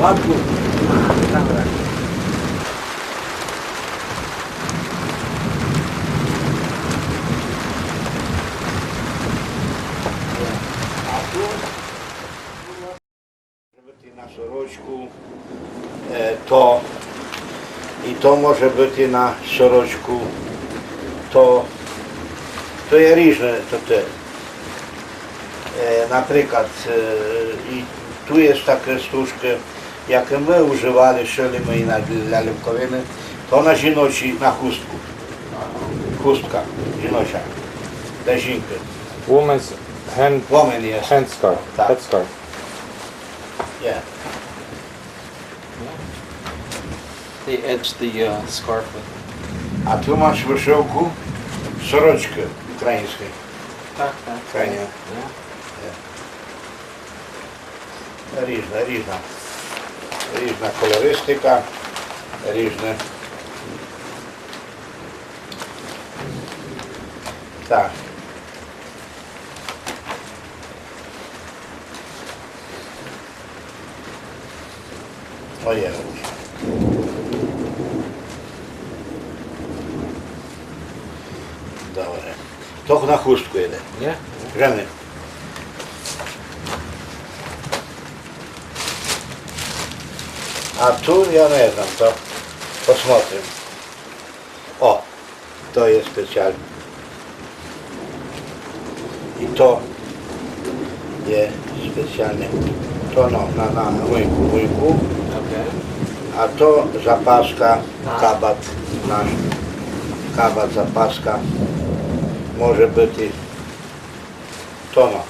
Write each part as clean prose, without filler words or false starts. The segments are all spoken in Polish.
Ładku. Dobra. A tu może być na soroczku to i to może być na soroczku to je rізне, to te. Наприклад, і tu jest takie sztuczki, jakie my używali, szyliśmy i dla lipkowiny, to na żinoci, na chustku. Chustka żinocia, dla żinki. Woman's Woman jest. hand scarf. Tak. Headscarf. Yeah. They edged the scarf with. A tu masz wyszełku soroczkę ukraińskiej. Tak, tak. Fajnie. Yeah. Різна кольористика, різне. Так. Моє. Добре. То на хустку йде. Yeah. Жени. A tu ja nie znam, to posмотрим. O, to jest specjalnie. I to jest specjalnie. To no, na wujku. Okay. A to zapaska, kabat nasz. Kabat, zapaska. Może być i to no.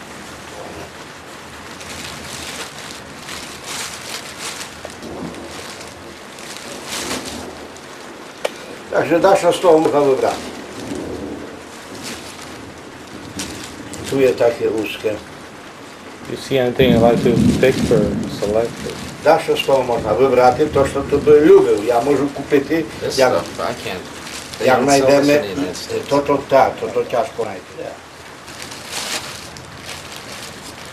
Także dalsze z toho można wybrać. Tu jest takie úzkie. You see anything you'd like to pick or select? Dalsze z toho można wybrać, to co tu by lubił. Ja możу купити, This jak, stuff, I can't. They jak don't sell this знайдемо, in the United States. то тяжко знайти.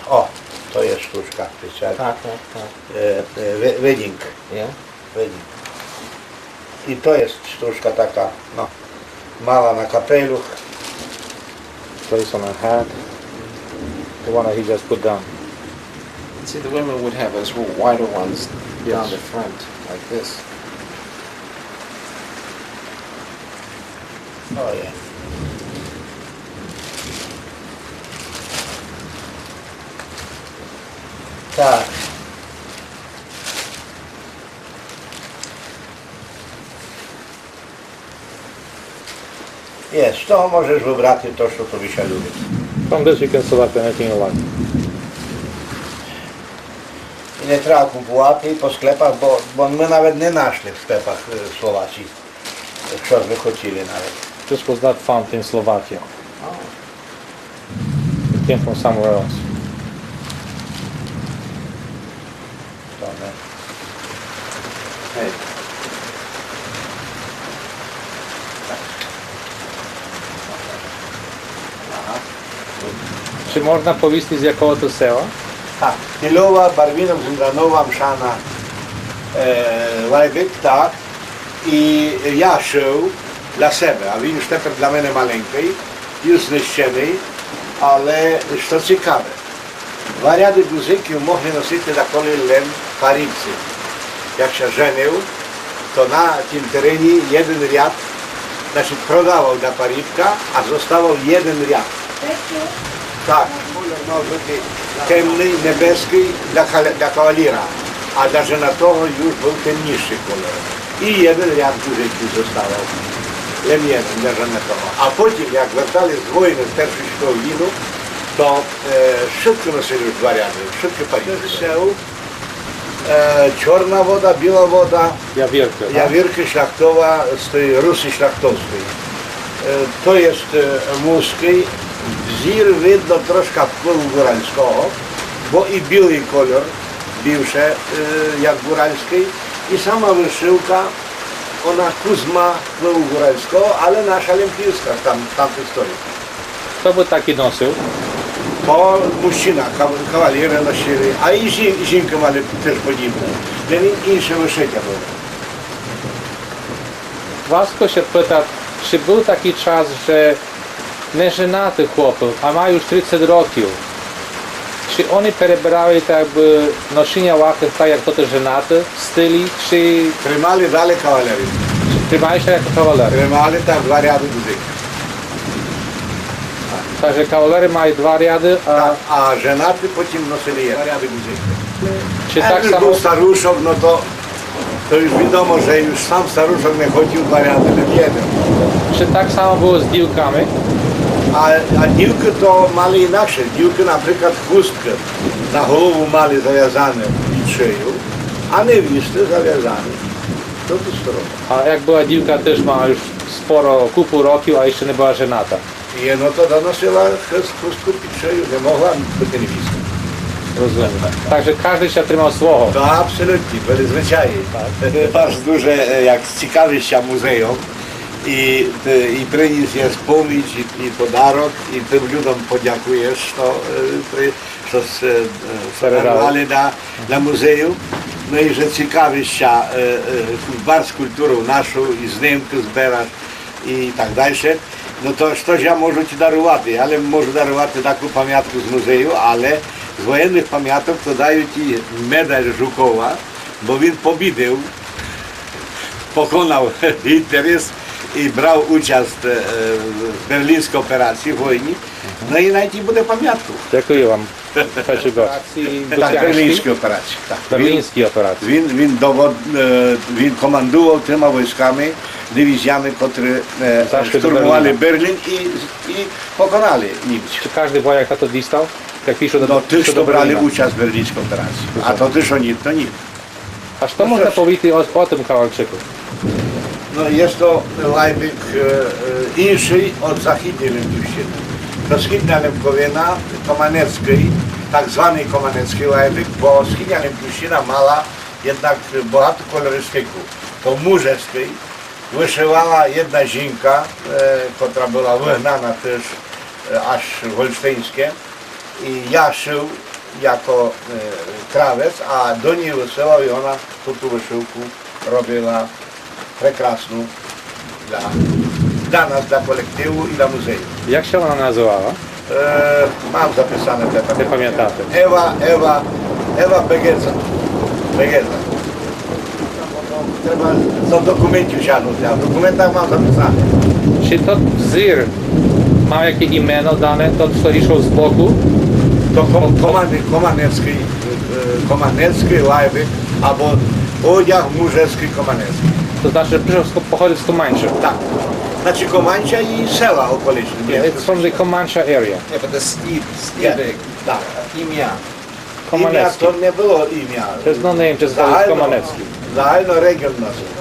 О, то є штучка спеціальна. Tak, tak, tak. Wedding. Yeah. Wedding. I to jest sztuczka taka, no, mała na kapeluch. Place on a hat. The one that he just put down. See, the women would have those little wider ones down Yes. the front, like this. O je. Tak. Jest, z toho możesz wybrać to, co tobie się lubi. From this you can select anything you like. I nie trzeba kupować po sklepach, bo my nawet nie naszli w sklepach Słowacji. Що wychodzili nawet. This was not found in Slovakia. Oh. It came from somewhere else. To nie. Hey. Czy można powiedzieć z jakiego to sela? Tak, Tylowa, Barwina, Zindranowa, Mszana, Lajbyk, tak. I ja szył dla siebie, a widzisz, teraz dla mnie maleńkiej, już zniszczony, ale co ciekawe, wariady guzyki mogli nosić dla len parybcy. Jak się żenił, to na tym terenie jeden riad, znaczy prodawał dla parybka, a zostawał jeden riad. Tak, kolor miał być ciemny, niebieski dla kawaliera, a dla żenatego już był ten niższy kolor. I jeden riad guzyki zostawał. Len jeden dla żenatego. A potem, jak wracali z wojny z pierwszej światowej, to szybko nosili już dwa riady, szybkie parybki. Czarna woda, biała woda, Jawierka. jawierka szlachtowa z tej Rusy szlachtowskiej. To jest muskiej. Wzir widno troszkę wpływu góralskiego, bo i biały kolor bivszy jak góralski i sama wyszyłka, ona kuzma wpływu góralskiego, ale nasza olimpijska tam historii. Kto by taki nosił? Bo мужчина, кавалери носили, а і жінки мали теж подібне. Для них інше вишиття було. Важко się pytać, czy był taki czas, że nieżenaty chłopy, a ma już 30 rokів, czy oni перебирали tak jakby noszenia łachów tak jak to te żenaty, styli, czy Тримали далі кавалерів. trzymają się jako kawalery? Тримали там два ряди музики. Także kawalery mają 2 ряди, А женати потім носили два ряди музики. czy А tak як samo, був старушок, ну то już відомо, що już сам старушок не хотів два ряди, не в'єдив. czy tak samo było z diłkami? А дівки то мали інакше. Дівки, наприклад, хустки на голову мали зав'язане під шию, а невісти зав'язані. To to storo. A jak była diłka też ma już sporo, kupu rokiów, a jeszcze nie była żenata. І ну то носила хустку під шию, не могла бути невістка. Rozumiem. Także każdy się trzymał свого. To absolutnie, byli zwyczaje. Bardzo duże, jak ciekawiścia muzeum i przyniósł jest pomóc i podarok i tym ludziom podziękujesz, że sformowali dla muzeum. No i że ciekawiścia bardzo kulturą naszą i zнимки zbierasz i tak dalej. No to coś ja можу ci darować, ale можу darować taką pamiątkę z muzeum, ale z wojennych pamiątek to dają ci medal Żukowa, bo він побідив, pokonał interes i brał udział w berlińskiej operacji w wojnie. No i nawet буде pamiątką. Dziękuję wam. Pecie operacji Tak, berlińskiej operacji. Tak. Berlińskiej operacji. Він командував трьома військами, дивізіями, які штурмували Берлін і поконали німців. Czy każdy wojak na to dostał? Jak piszą No tych, do co brali Berlina. udział w berlińskiej operacji. A to też oni, to nie. A co można powiedzieć o tym kawalczyku? No jest to Leibig inszy od zachodniej Lękowszczyzny. To wschodnia Lękowina Komaneckiej, tak zwanej Komaneckiej Leibig, bo wschodnia Lękowszczyzna mała jednak bogatą kolorystykę. To murzewskiej wyszywała jedna żinka, która była wygnana też aż wolsztyńskie. I ja szył jako krawiec, a do niej wysyłał i ona tu wysyłku robiła prekrasną dla nas, dla kolektywu i dla muzeum. Jak się ona nazywała? Mam zapisane te Nie pamiętacie. Ewa Begeza. Trzeba do dokumentu siadać, ja w dokumentach mam zapisane. Czy to wzór ma jakieś imię dane, to co iszło z boku? To Komanecki Leibig, albo odziag murzewski Komanecki. To znaczy, że wszystko pochodzi z Comanche. Tak. Znaczy Komancia i sela okoliczne. Yeah, it's from the Comanche area. Yeah, but the Stevig, Tak. Imia. Imię Komanecki. to nie było imię. There's no name, just Komanecki. Загально region nazywa.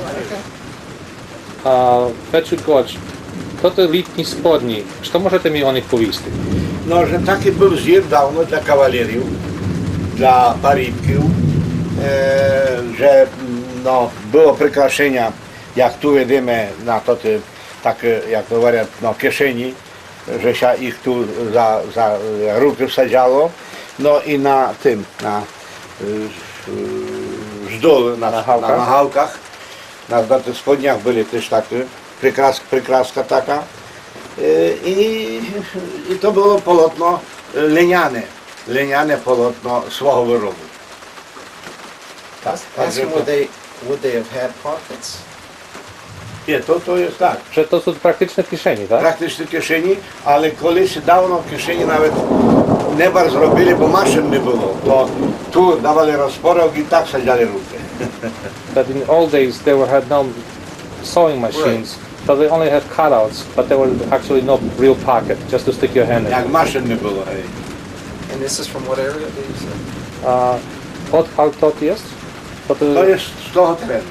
A Peciu Goć, to te litni spodni, co możecie mi o nich powiedzieć? No, że taki był zjeb dawno dla kawaleriów, dla paribków, że no, było przykraszenia, jak tu jedziemy na to, tak jak mówią, no, kieszeni, że się ich tu za ruchy wsadziło, no i na tym, na zdol, na machałkach, na tych spodniach były też takie, przykraska taka. I to było polotno leniane polotno swego wyrobu. Tak, Ask him, would they have had pockets? Nie, to jest tak. Że to są praktyczne kieszeni, tak? Praktyczne kieszeni, ale kiedyś dawno kieszeni nawet nie bardzo robili, bo maszyn nie było. To tu dawali rozporok i tak sadzali ruchy. But in old days they had no sewing machines, so they only had cutouts, but there were actually no real pocket, just to stick your hand in. Jak maszyn nie było. And this is from what area did you say? Podhalt to jest? To jest z tego terenu.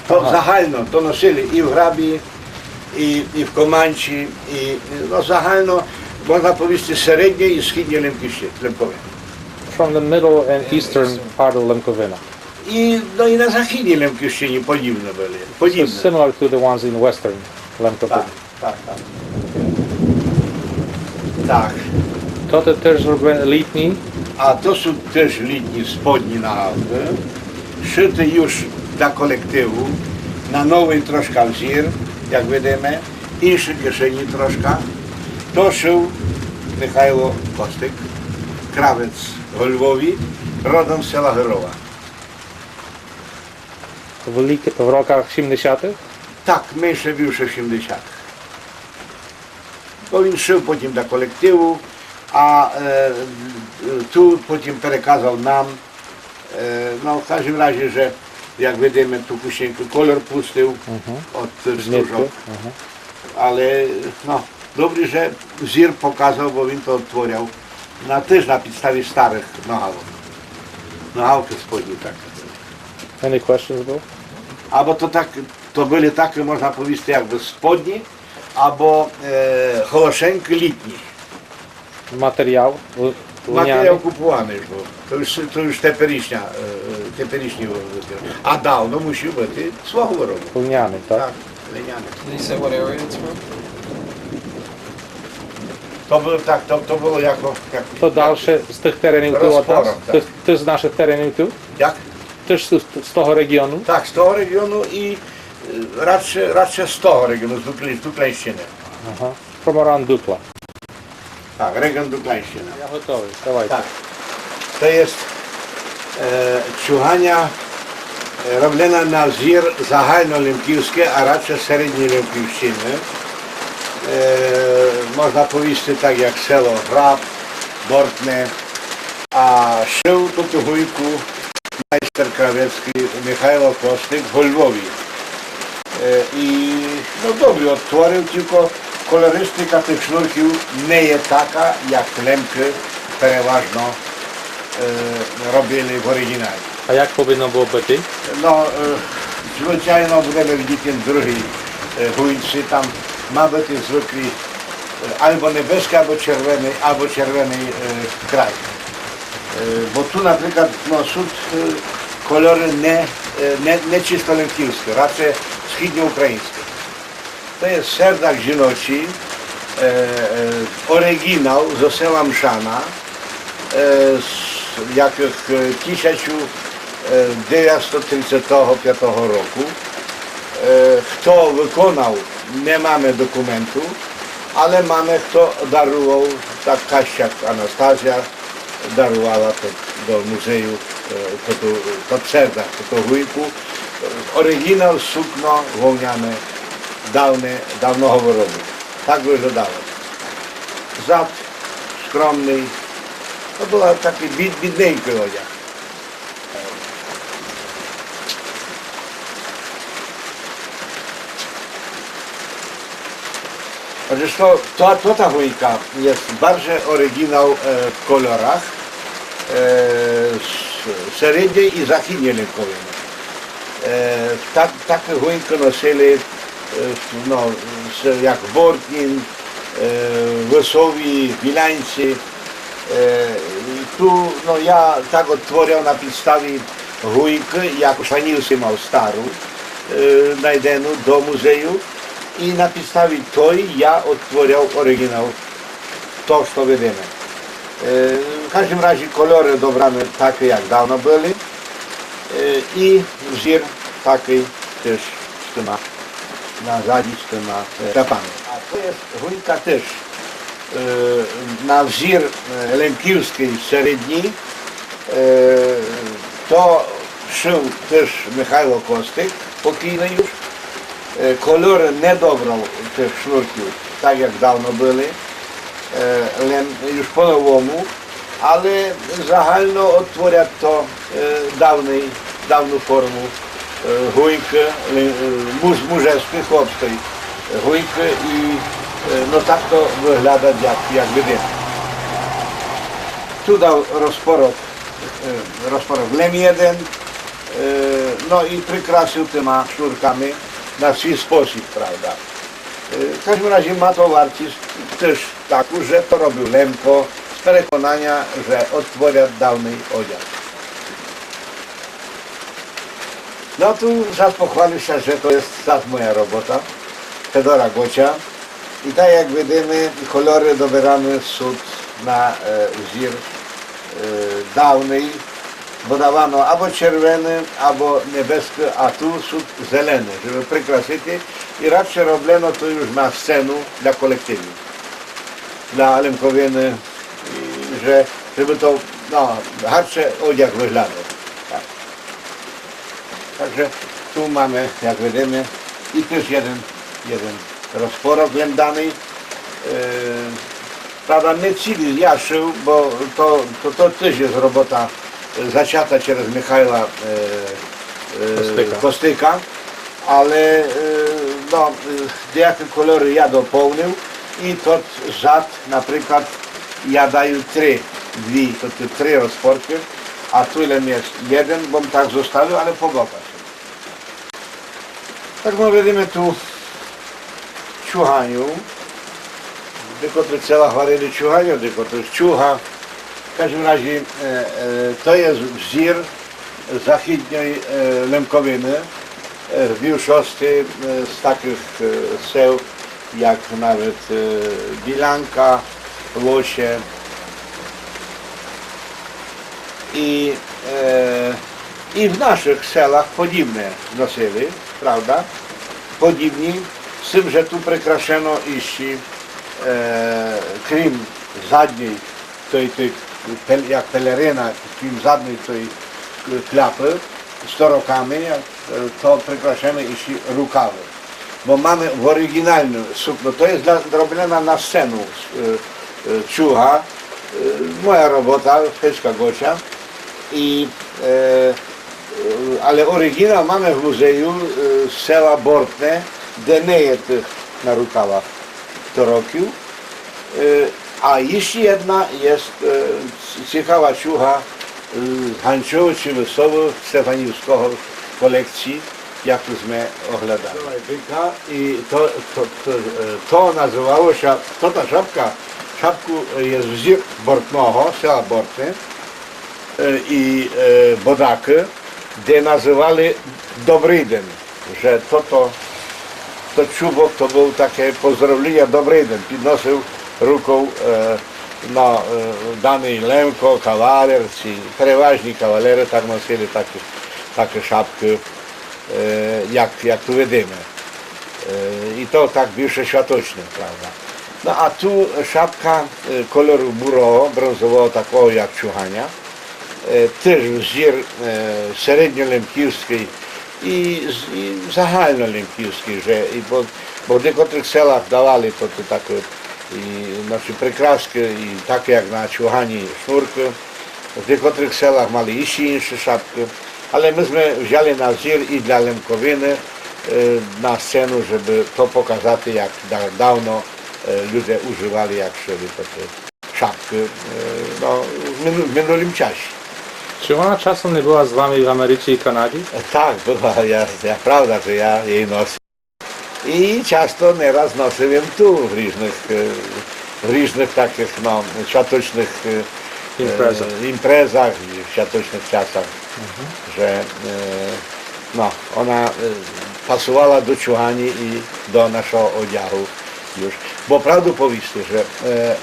To zahalno, to nosili i w Hrabi, i w Komanci, i no zahalno, można powiedzieć, średniej i wschodniej Lękowiny. From the middle and eastern part of Lemkowina. No i na zachodniej Lękowszczyźnie podobne byli. So Podobne. similar to the ones in western Lemkowina. Tak. To też robię lітні. A to są też lітні spodні na Alpy, szyte już dla kolektywu, na nowy troszkę wzór, jak widzimy, insze kieszeni troszkę. To szył Michajło Kostyk, krawiec w Lwowie, rodem z sela Herowa. В роках 70-х. Tak, mniejsze w 80. Bo він szył potem dla kolektywu, a tu potem przekazał nam, no w każdym razie, że jak widzimy tu później kolor pustył od stróżów, ale no dobry, że wzór pokazał, bo on to otworzył też na podstawie starych know-howów. Know-howki spodni tak. Any questions, Bill? Albo to były takie, można powiedzieć, jakby spodnie, albo holoszenki litni. Materiał Materiał lniany. kupowany już był. To już teperiśnia, a dawno musi być свого роду. Lniany, tak? Tak, liniany. Did he say what area it's from? To było tak, to było jako... To dalsze z tych terenów tu od nas? Rozporą, tak. To z naszych terenów tu? Jak? Też z tego regionu? Tak, z tego regionu i raczej z tego regionu, z Duklańszczyny. Aha. From around Dukla. Tak, region Duklańszczyny. Ja gotowy, dawajcie. Tak. To jest ciuchania robiona na wzór zahalnoolimpijskie, a raczej średnioolimpijszczyny. Można powiedzieć tak jak selo Hrab, Bortne, a szył to tu wujku majster krawiecki Michajło Kostyk w Lwowie. I no dobry odtworzył, tylko kolorystyka tych sznurków nie jest taka jak lemki przeważno robili w oryginale. A jak powinno było być? No, zwyczajno będziemy widzieć ten drugi wujcy, tam ma być zwykły albo niebieski, albo czerwony kraj. Bo tu na przykład no, są kolory nie czysto lękowskie, raczej wschodnio-ukraińskie. To jest serdak żenoci, oryginał z sela Mszana, z jakich 1935 roku. Kto wykonał, nie mamy dokumentu, ale mamy kto darował, tak Kaściak Anastazja darowała to do muzeum, to serdak, to wujku. Oryginał sukno wełniane dawnego wyrobu. Tak wyglądało. Zad skromny, to była taki biedniejki odziak. Zresztą ta wujka jest bardziej oryginał w kolorach średniej i zachodniej lękowej. Takie wujki nosili no, jak Bortnin, Wysowi, Wilańcy. Tu no, ja tak otworzył na podstawie wujki, jak Szanilsy miał starą, znajdeną do muzeum. I na podstawie tej ja otworzył oryginał, to co widzimy. W każdym razie kolory dobrane takie jak dawno były i wzór taki też z tym na zadzi, z tym tapami. A to jest wujka też na wzór lękowskiej średni, to szył też Michajło Kostyk, pokojny już. Kolory nie dobrał tych sznurków, tak jak dawno były, już po nowemu, ale zahalno otworia to dawną formę wujki, mężczyzny, chłopskiej wujki i no tak to wygląda jak widzimy. Tu dał rozporok lem jeden, no i przykrasił tyma sznurkami na swój sposób, prawda. W każdym razie ma to wartość też taką, że to robił Lemko z przekonania, że odtworzy dawny odziak. No tu czas pochwalić się, że to jest moja robota, Fedora Gocia. I tak jak widzimy, kolory dobierane są na zir dawnej, bo dawano albo czerwony, albo niebieski, a tu są zielony, żeby przykrasić. I raczej robiono to już na scenę dla kolektywu, dla Lękowiny, żeby to harcze odziak wyglądał. Tak. Także tu mamy, jak widzimy, i też jeden rozporok lędany. Prawda, nie cili ja szył, bo to też jest robota zaciata przez Michała Kostyka, ale jakie kolory ja dopełnił i to zad, na przykład ja daję trzy rozporki, a tu ile jest jeden, bo tak zostawił, ale po bokach. Tak my widzimy tu ciuchaniu, dekotry cela chwarili ciuchaniu, dekotry ciucha. W każdym razie to jest wzór zachodniej Lękowiny, większości z takich seł jak nawet Bilanka, Łosie i w naszych selach podobne nosili, prawda? Podobni, z tym, że tu przykraszano iści krym zadniej, jak peleryna, krym zadniej tej klapy z torokami, to przykraszamy iści rukawy. Bo mamy w oryginalnym sukno, to jest robione na scenę ciucha, moja robota, Peszka Gocia, ale oryginał mamy w muzeum z sela Bortne, gdzie nie jest na rukawach torokił, a jeszcze jedna jest ciekawa ciucha z Hańczowa czy Wesoło Stefaniewskiego kolekcji, jak żeśmy oglądali. I to nazywało się, ta szapku jest wzór Bortnego, sela Bortne i Bodaki, gdzie nazywali Dobry dzień, że to czubok to był takie pozdrowienia Dobry dzień, podnosił ruką dany Lemko, kawaler, czy przeważni kawalery tak nosili takie szapki, jak tu widzimy. I to tak bierze światoczne, prawda. No a tu szapka koloru burowego, brązowego, takiego jak ciuchania, też wzór średnio-lękowski i zahalno-lękowski, bo w niektórych selach dawali to takie przykraski i takie jak na ciuchani sznurki, w niektórych selach mieli jeszcze inne szapki, ale myśmy wzięli na wzór i dla Lękowiny na scenę, żeby to pokazać, jak dawno ludzie używali, jak szyli takie szapki w minionym czasie. Czy ona czasem nie była z wami w Ameryce i Kanadzie? Tak, była, prawda, że ja jej noszę. I często nieraz nosiłem tu w różnych takich światocznych imprezach i w światocznych czasach, że ona pasowała do ciuchani i do naszego odziachu już. Bo prawdę powiedzmy, że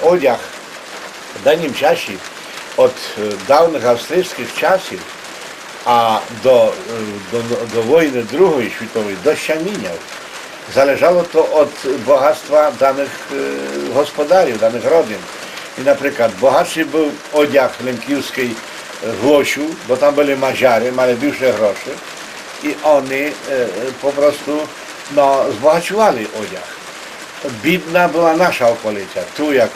odziach w danym czasie od dawnych austriackich czasów, a do wojny II światowej dość się minął. Zależało to od bogactwa danych gospodariów, danych rodzin. I na przykład bogatszy był odziach lękowski w Łosiu, bo tam byli maziary, mieli większe grosze i oni po prostu zbogaciwali odziach. Biedna była nasza okolica, tu jak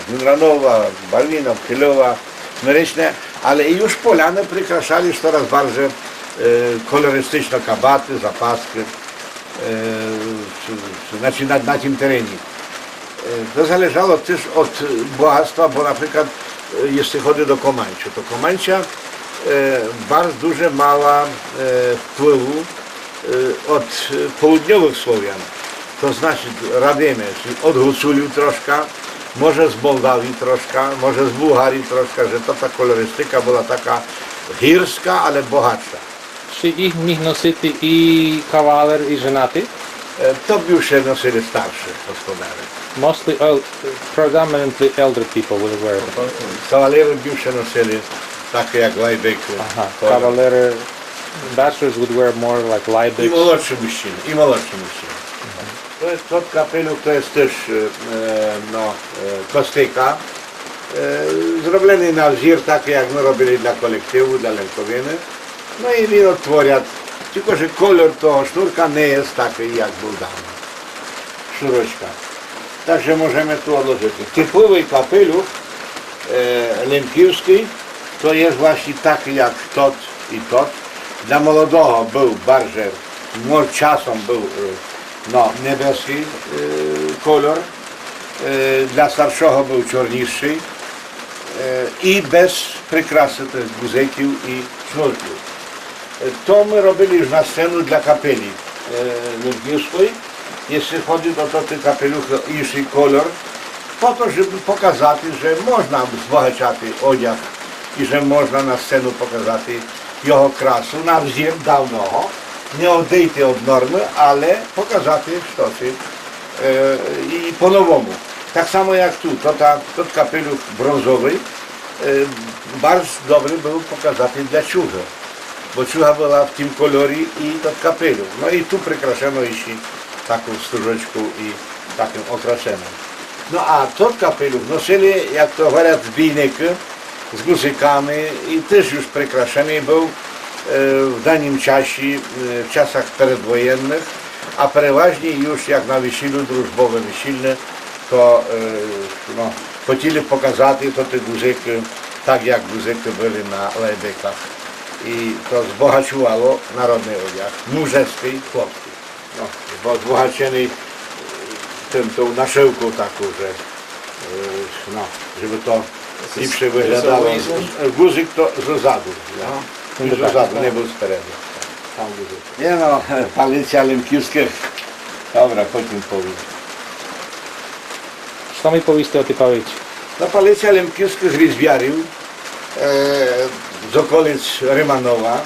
Gunranowa, Barwinow, Chylowa, Smyryczne, ale i już Polany przykraszali coraz bardziej kolorystyczne kabaty, zapaski, znaczy na tym terenie. To zależało też od bogactwa, bo na przykład jeśli chodzi do Komańcza, to Komańcza bardzo duże mała wpływu od południowych Słowian. To znaczy Radymy, czyli od Huculiu troszkę, może z Mołdawii troszkę, może z Bułgarii troszkę, że to ta kolorystyka była taka górska, ale bogatsza. Czy ich nich nosili i kawaler, i żenaty? To bivše nosili starsze gospodare. Mostly, predominantly elder people will wear them. Kavaleri bivše nosili takie jak lajbeky. Aha, cavalier, bachelors would wear more like I Liebig. молодші мужчини, і молодші мужчини. To jest tot kapeluch, to jest też kostyka. Zrobiony na wzór taki jak my robili dla kolektywu, dla Lękowiny. No i він otworять, tylko że kolor toho sznurka nie jest taki jak był dawno. Sznureczka. Także możemy tu odłożyć. Typowy kapeluch lękiwski to jest właśnie taki jak tot i tot. Dla młodego był bardziej, czasem był niebieski kolor. Dla starszego był czarniejszy i bez przykrasy, to jest guzeków i sznurków. To my robili już na scenę dla kapeli lękiwskiej. Jeśli chodzi o te kapeluchy inny kolor, po to, żeby pokazać, że można wzbogacać odziag i że można na scenę pokazać jego krasu na wzór dawnego, nie odejти od normy, ale pokazać sztosy i po nowemu. Tak samo jak tu, to kapeluch brązowy bardzo dobry był pokazany dla ciuchy, bo ciucha była w tym kolorze i to kapeluch. No i tu przykraszano jeszcze taką stróżeczką i takim okraszeniem. No a to kapeluch nosili, jak to mówią, zbijniki z guzykami i też już przykraszany był w danym czasie, w czasach przedwojennych, a przeważnie już jak na weselu drużbowym weselne, to chcieli pokazać to te guzyki tak jak guzyki byli na lejbekach. I to wzbogaciło narodny odziag, mężczyzn, chłopski. No, bo wzbogaceni tą naszyłką taką, że żeby to lepsze wyglądało. Guzik to z rozadu, z rozadu, nie był z terenu. Tam guzik. Nie no, policja lękiwska, dobra, potem powiem. Что ми повісти о Типавичі? No, policja lękiwska z Rizbiarił, z okolic Rymanowa,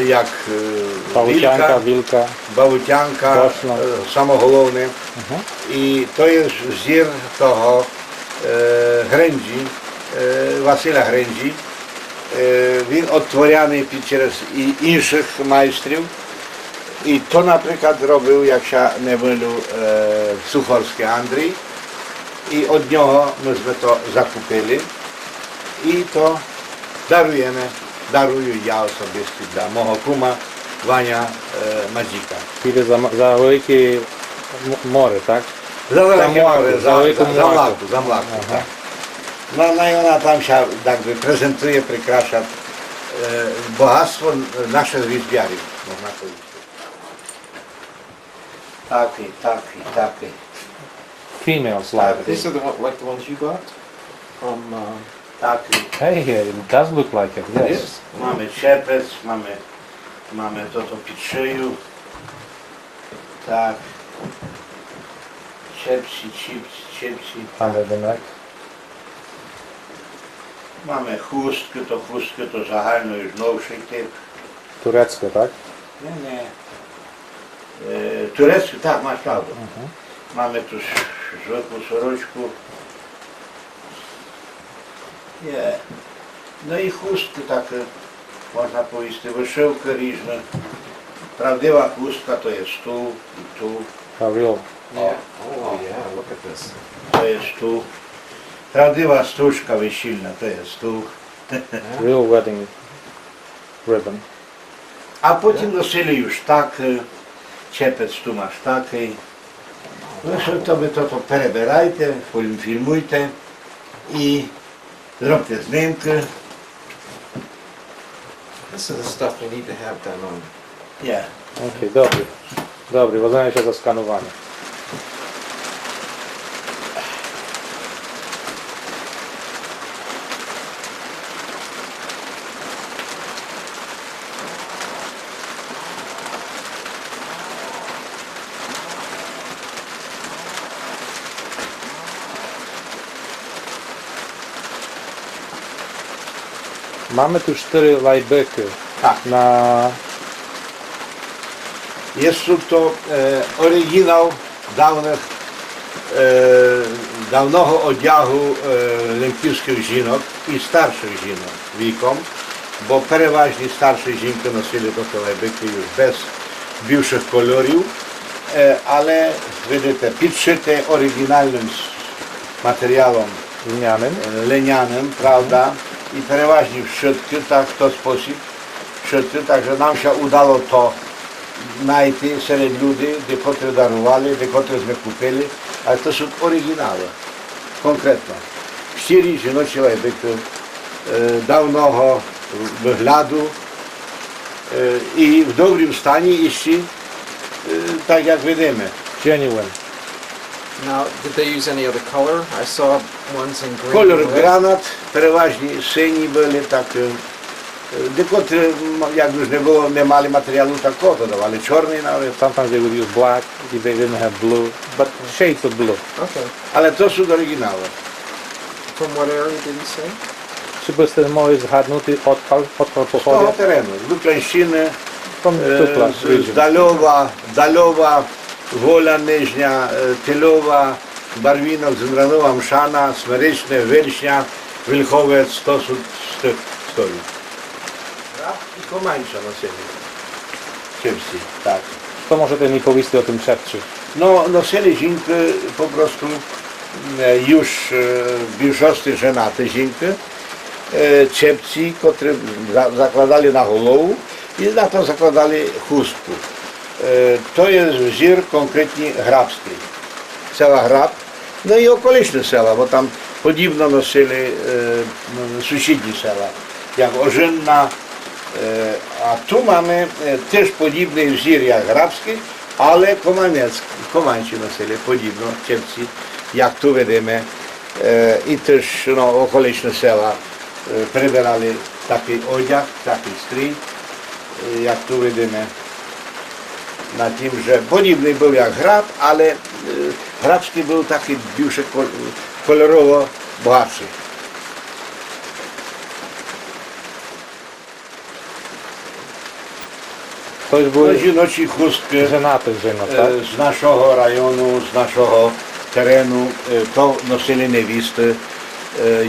jak Бавутянка, Вілка. Bałutianka, Koszno. Samogołowny. I to jest wzór toho Hrędzi, Wasyla Hrędzi. Він odtworzony przez innych majstrów. I to na przykład robił, jak się nie mylił, Suchorski Andrzej. I od niego myśmy to zakupili. I to daruję ja osobiście dla mojego kuma Wania Madzika. Піде за велике море, так? Za wielkie more, za wielką mlaku. za mlaku, tak. No i ona tam się jakby prezentuje, przykrasza bogactwo nasze z Rizbiary, można powiedzieć. Taki. Females like These are like the ones you got from. Taki. Hey, it does look like it, yes. Mamy czepec, mamy to pід шию. Tak. Czepci. Under the neck. Mamy chustki to загально już nowszy typ. Tureckie, tak? Nie. Turecki, tak, masz prawdę. Mamy tu zwykłą soroczku. Nie. No i chustki takie, można powiedzieć, wyszyłki różne. Prawdziwa chustka to jest tu i tu. A real. Yeah. Oh yeah, look at this. To jest tu. Prawdziwa stróżka weselna to jest tu. Real wedding ribbon. A potem nosili już taki. Czepec tu masz taki. No to wy to перебирайте, filmujcie i zróbcie zdjęcie. This is the stuff we need to have done on. Nie. Okej, dobry, uważam się za skanowanie. Mamy tu 4 lajbyky Tak. Jest to oryginał dawnego oddziału lempівських жінок i starszych жінок wiekom, bo переважnie starsze жінки nosili to lejbyki już bez bywszych kolorów, ale widzicie, підшите oryginalnym materiałem lenianym, prawda, i переважnie wszytki, tak w ten sposób wszytki, także nam się udało to znайти серед людей, де котрі дарували, де котрі ми купили, але це ж оригінали, конкретно. Щирі жіночі лайбики давного вигляду і в доброму стані іще, так як видимо. Genuine. Now, did they use any other color? I saw ones in green. Колір and red. гранат, переважні сині були, так, де котрі, як ж не було, не мали матеріалу такого, то давали чорний навіть. Sometimes they would use black if they didn't have blue, but shades of blue. Okay. Але то ж оригінали. From what area did he say? Чи byste mogli zgadnути odkal З того pochodzi? терену, з Луклянщини, From Tukla з region. Дальова, Воля Нижня, Тилова, Барвінок, Зимранова, Мшана, Смеречне, Вельшня, Вільховець, то з тих стоїть. Раб і Команча носили. Чепці, так. Co możecie mi powiedzieć o tym czepcu? No, nosili жінки po prostu już bieżący żenaty żінки, czepці, które zakładali na głowę i na to zakładali chustku. To jest wzór konkretnie hrabski. Sela Hrab, no i okoliczne sela, bo tam podobno nosili sąsiednie sela, jak Ożynna, a tu mamy też podobny wzór jak hrabski, ale Komanci nosili podobno, czepcy, jak tu widzimy, i też no, okoliczne sela przybierali taki odziak, taki strój, jak tu widzimy. Na tym, że podobny był jak hrab, ale hrabski był taki bільше kolorowo bogatszy. To już były Жіночі хустки żenaty żenat, tak? з нашого району, з нашого терену, то носили невісти,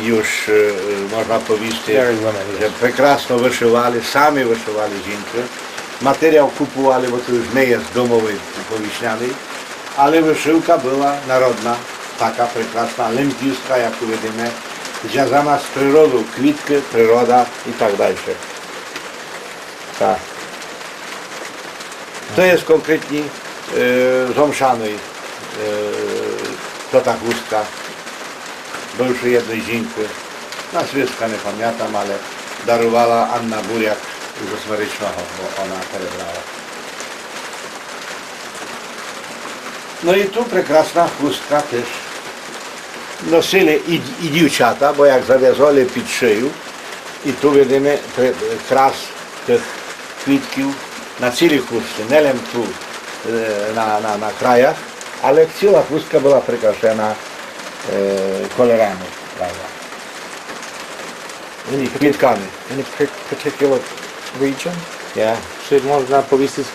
już można powiedzieć, Married women, że yes. прекрасно вишивали, самі вишивали жінки. Матеріал купували, бо to już nie jest domowy powieśniany, ale wyszywka była narodna, taka прекрасна, lempівська, jak tu widzimy, związana z przyrodą, kwitki, przyroda i tak dalej. Tak. To jest konkretnie z Omszanej, to ta chustka, bywszy jednej żinki, nazwiska nie pamiętam, ale darowała Anna Buriak z Osmarycznego, bo ona perebrała. No i tu прекрасна chustka też nosili i dziewczata, bo jak zawiązali pід szyju, i tu widzimy kras tych kwitków na całej chustce, nie wiem tu na krajach, ale cała chustka była przykraszona kolorami, prawda? Kwitkami. Any particular region? Ja. Czy można powiedzieć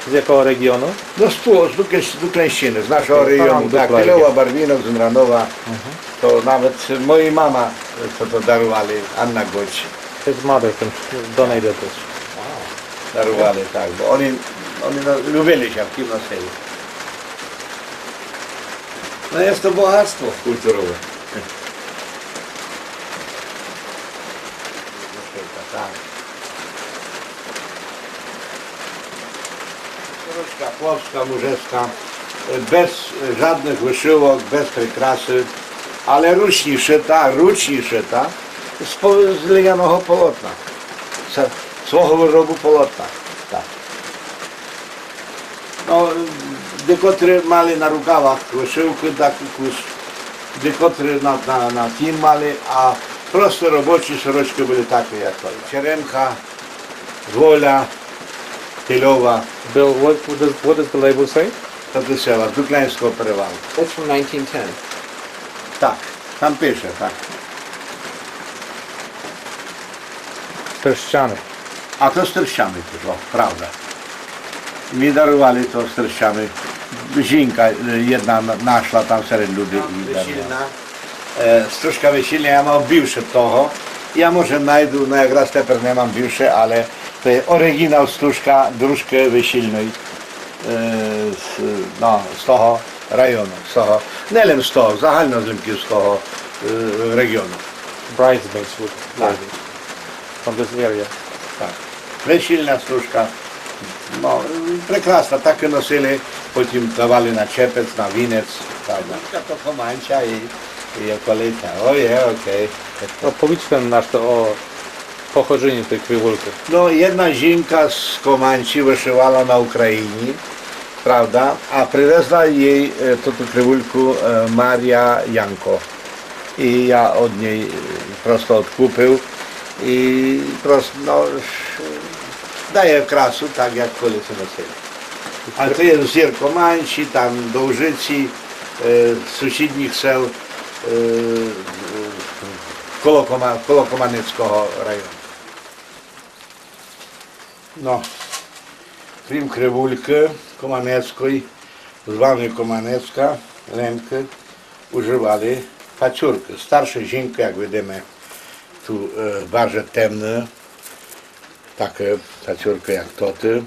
z jakiego regionu? No z Duklęściny, z naszego Tam rejonu, tak, dokładnie. Tylowa, Barwinok, Zymranowa, to nawet mojej mama, co to darowali, Anna Goć, His mother can donate this. darowali, tak, bo oni lubili się w kim nosili. No jest to bogactwo kulturowe. Tak. Soroczka polska, murzeska, bez żadnych wyszywok, bez przykrasy, ale ręcznie szyta z lnianego polotna, swого wyrobu polotna. Tak. No, dekotry mali na rukawach wyszywki, taki kus, dekotry na tym mali, a prosto robocze soroczki były takie jak to. Czeremcha, Wola, Tylowa, Bill, what does the label say? to ty sela, z Duklańskiego Perewału. That's from 1910. Tak, tam pisze, tak. Terściany. A to z Terściany też, o, prawda. Mi darowali to Sterszczany. Жінка jedna нашла там серед людей. Весільна. Стружка весільна, я мав більше того. Я може знайду, ну якраз тепер не мам більше, але це оригінал стружка дружки весільної з того району, не лише з того, загально з Лемківського регіону. Bridesmaids would wear Так. it from this area. Так. Весільна стружка. No, прекрасно, так і носили, потім давали на чепець, на вінець, правда. To komancia i okolica. Okej. Opowiedz nam nasz to o pochodzeniu tej krywulki. No, jedna жінка з Команчі вишивала на Україні, правда, а привезла їй ту кривульку Марія Янко. І я від неї просто відкупив і просто, ну, дає красу, так як коли це носили. А це є зір Команчі, там Довжиці, сусідніх сел коло Команицького району. No, крім кривульки Команецької, званої Команецька, Лемки, używali paciurki. Starsze żinki, jak widzimy, tu bardzo temne, takie paciurki jak toty.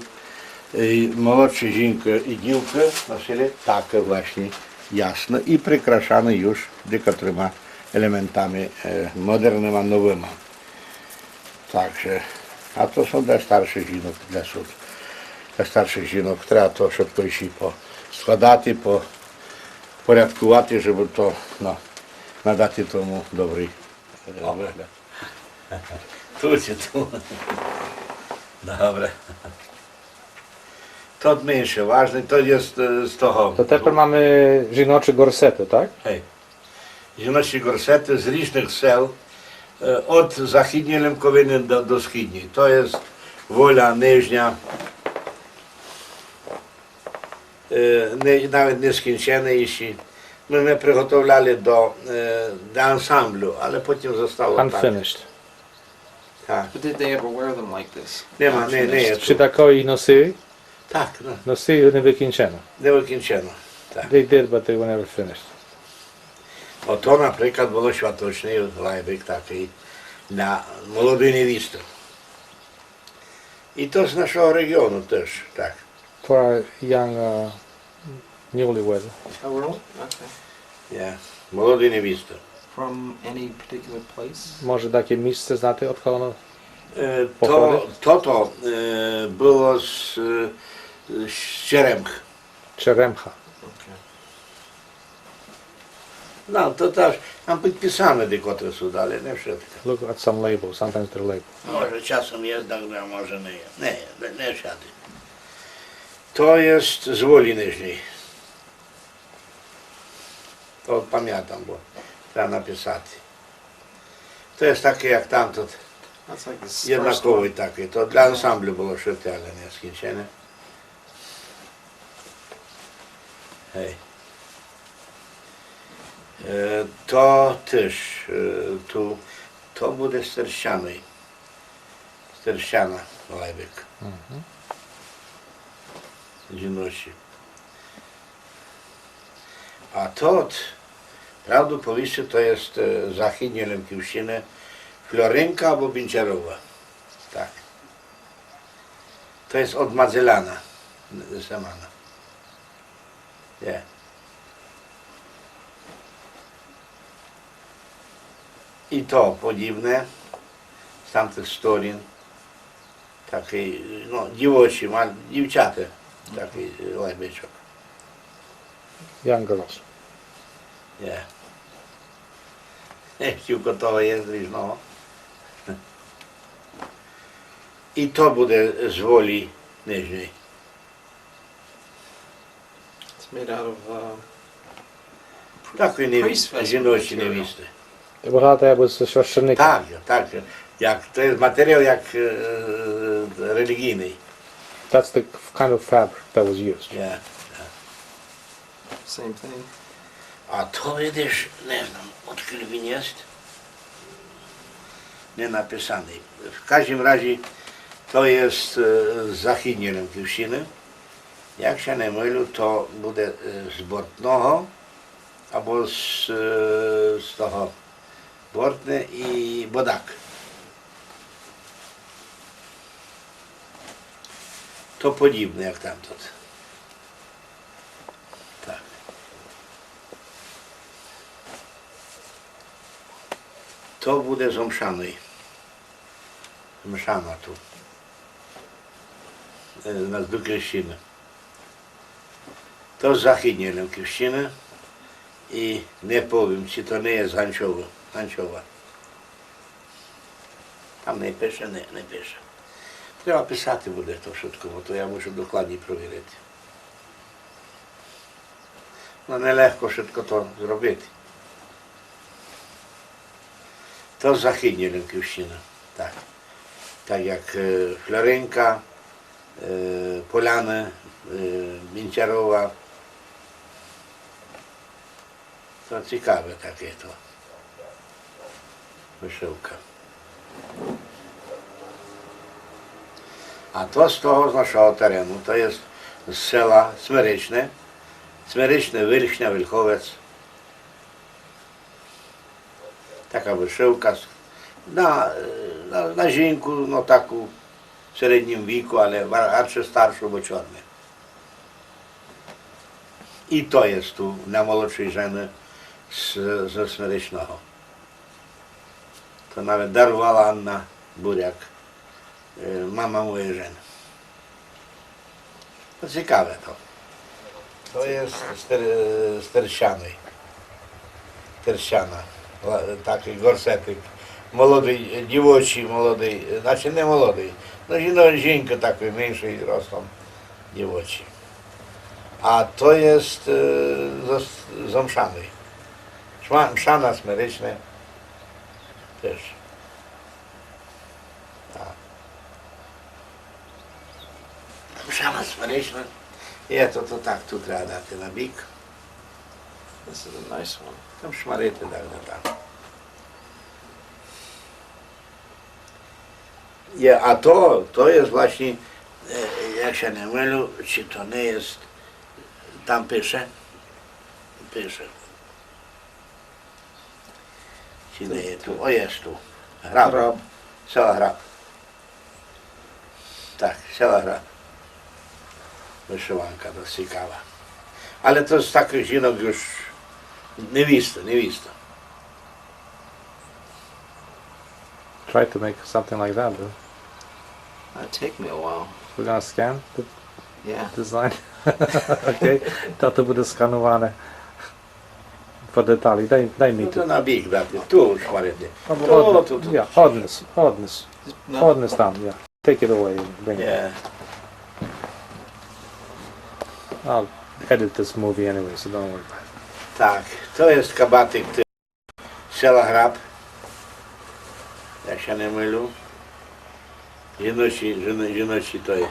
I młodsze żinki i dziłki nosili takie właśnie jasne i przykraszane już niektórymi elementami modernymi, nowymi. Także, a to są dla starszych żinok, dla starszych żinok, trzeba to szybko iść składać, порядкувати, щоб то, ну, надати тому добрий вигляд. Тут і тут. Добре. Тут менше важний, то є з того. To teraz mamy żinoczy gorsety, tak? Hej. Жіночі горсети з різних сел, від західньої Лемковини до східньої. То є Воля, Нижня, навіть не скінчені ще. Ми приготовляли до ансамблю, але потім zostało так. Unfinished. Так. But did they ever wear them like this? Нема, не є. Czy takiej nosy? Так, ну, Nosy nie wykończeno. не викінчено. Так. They did, but they were never finished. Ото, наприклад, було святочний лайбик такий на молоду невісту. І то з нашого регіону теж, так. For a young newlywed. Oh, really? Okay. Yeah. Молоду невісту. From any particular place? Może takie miejsce znate od kogo? То було з Черемх. Czeremcha. Okay. No, to też tam podpisane dekotry są, ale nie wszystko. Look at some labels. Sometimes they're labeled. Może czasem jest, a może nie jest. Nie siady. To jest z Woli Niżnej. To pamiętam, bo trzeba napisać. To jest takie jak tamto, That's like this first jednakowy one. taki. To dla ansamblu było szyte, ale nie skończone. Hej. To też, to буде Стерщаний. Стерщана лайбик. Жіночі. А тут, правду повіше, то є західні Лемківщини, Флоринка або Бінчарова. Так. То є від Мадзеляна. Семана. Є. I to podobne z tamtych sторін. Такий, ну, дівочі, дівчата, такий лайбичок. Young girls. Є. Тільки того є з різного. І то буде з Волі Нижньої. It's made out of Такої Priest жіночі material. невісти. Багато якби з священника. Так, так. Як, то є матеріал як релігійний. That's the kind of fabric that was used. Є. same thing. A to widzisz, nie znam, odkąd він jest, nie napisany. W każdym razie to jest z zachodniej Lękівщини, Якщо не милю, то буде з бортного або з того бортне і бодак. То подібне, як там тут. Так. То буде з омшаної. Мшана тут. На Дуківщини. То з Західньої Лемківщини. І не повім, чи то не є з Ганчова. Там не пише, не пише. Треба писати буде то швидко, бо то я мушу докладні провірити. Ну, нелегко швидко то зробити. То з Західньої Лемківщини. Так. Так як Флоринка, Поляни, Мінчарова. То цікаве таке то. Вишивка. А то з того з нашого терену, то є з села Смиричне, Вильхня, Вільховець. Така вишивка. На жінку, ну таку в середньому віку, але радше старшу, бо чорне. І то є ту на молодшій жені з Смиричного. То навіть дарувала Анна Буряк, мама моєї жени. То цікаве то. То є з Терщана, такий горсетик. Молодий, дівочий, молодий, значить не молодий, ну жінка такий, менший ростом, дівочий. А то є з Омшаної. Мшана Смиричне теж. Так. Мшана Смиричне. І то так, тут треба дати на бік. This is a nice one. Там шмарити так, не так. А то є, власне, якщо не милю, чи то не є, там пише. Чи не є tu? O, jest tu. Grab. Sela Grab. Tak, Sela Grab. Вишиванка досить цікава. Але то з таких жінок już невіста. Try to make something like that, though. It'd take me a while. We're gonna scan the Yeah. design. Okay. To буде скануване. По деталі. Дай мені Ну то тут. на бік дати, ту шмарити. Тут. Yeah, Однес No. там, yeah. Take it away and bring it. Yeah. I'll edit this movie anyway, so don't worry about it. Так, то є кабатик Села Граб. Якщо не милю. Жіночий той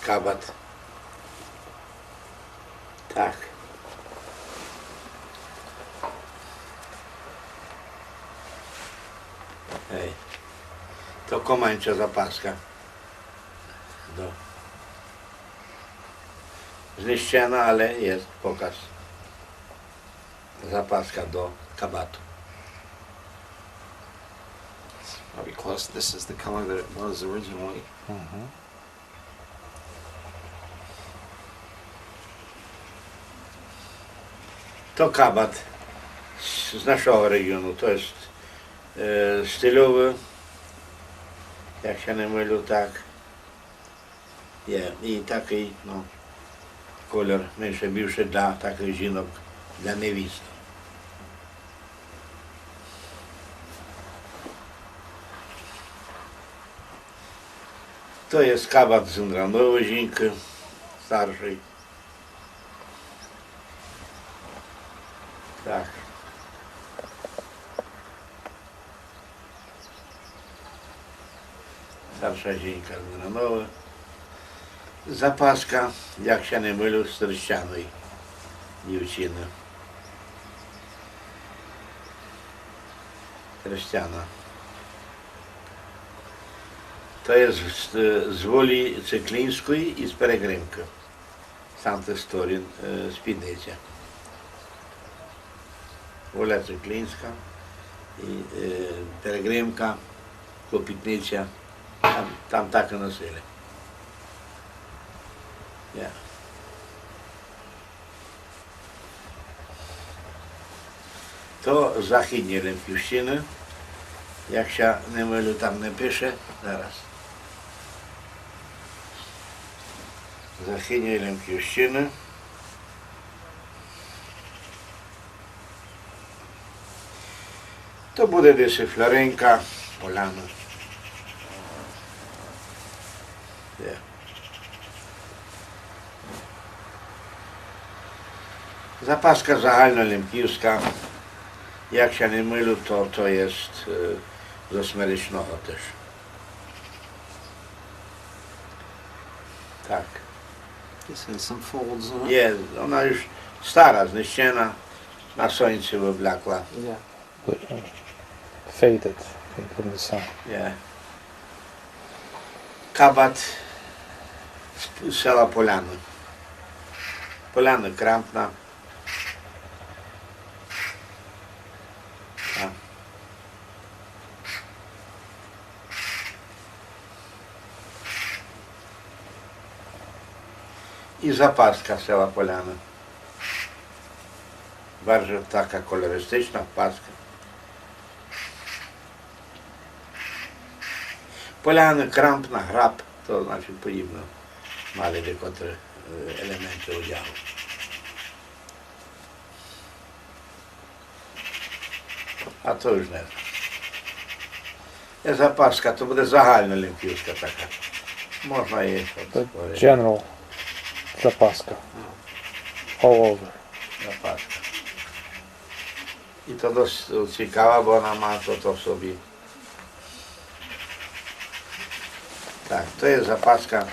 кабат. Так. Ej. To komańcza zapaska. Zniszczona, ale jest pokaz. Zapaska do kabatu. Probably close. This is the color that it was originally. To kabat z naszego regionu. To jest stylowy. Jak się nie mylę, tak. I taki no, kolor mniejszy, bільше dla takich żінок, dla невіст. To jest kabat z Indranowej żінki, starszej. Tak. Starsza żінка z Indranowej. Zapaska, jak się nie mylę, z Trścianej dziewczyny. Trściana. To jest z Woli Cyklińskiej i z Peregrymki. Z tamtej strony spідниця. Wola Cyklińska i Peregrymka, Klopітниця. Tam так і носили. Yeah. To західні Лемківщини. Якщо не милю, там не пише, зараз. Західні Лемківщини. То буде десь Флоренка, Поляна. Є. Запаска загальнолемківська. Якщо не милю, то є з Осмеричного теж. Так. This has some folds in it. Є, вона już стара, знищена, на сонці виблякла. Yeah. Faded, I think, from the sun. Є. Кабат з села Поляни. Поляни Крампна. А. І запаска села Поляни. Bardzo taka kolorystyczna paska. Поляни, Крампна, Граб, то значить подібно мали декотрі елементи одягу. А то ж не. Є запаска, то буде загальна лемківська така. Можна її But от, general zapaska. All over. запаска. І то досить цікаво, бо вона має то в собі. Так, то є запаска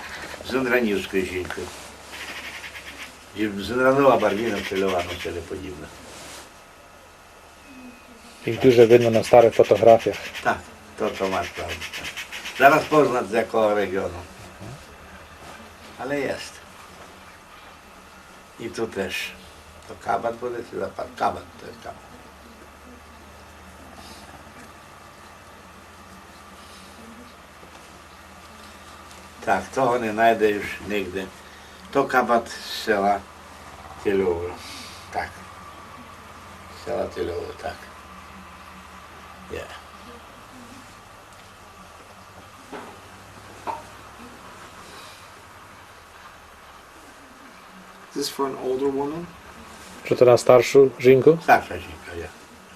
з Індранівською жінкою. З Індранова барвіна цільова носили подібне. Ich дуже видно на старих фотографіях. Так, то маsz правду. Зараз познати з якого регіону. Але є. І тут теж. То кабат буде, чи запас? Кабат, то є кабат. Так, того не знайдеш нігде. То кабат з села Тільово. Так. Села Тільово, так. Є. Is this for an older woman? Що це на старшу жінку? Старша жінка, є.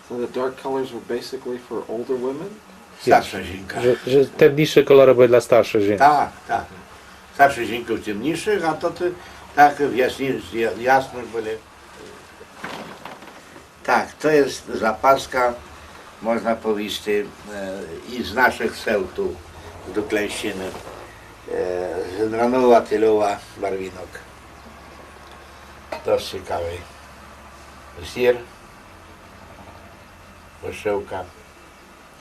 So the dark colors were basically for older women? Старша жінка. Że темніші кольори були для старших жінок. Так, так. Старші жінки в темніших, а то так в ясних були. Так, то є запаска, можна повісти, із наших сел тут, з Дуклянщини. З Індранова, Тільова, барвінок. Досить цікавий. Зір, вишивка.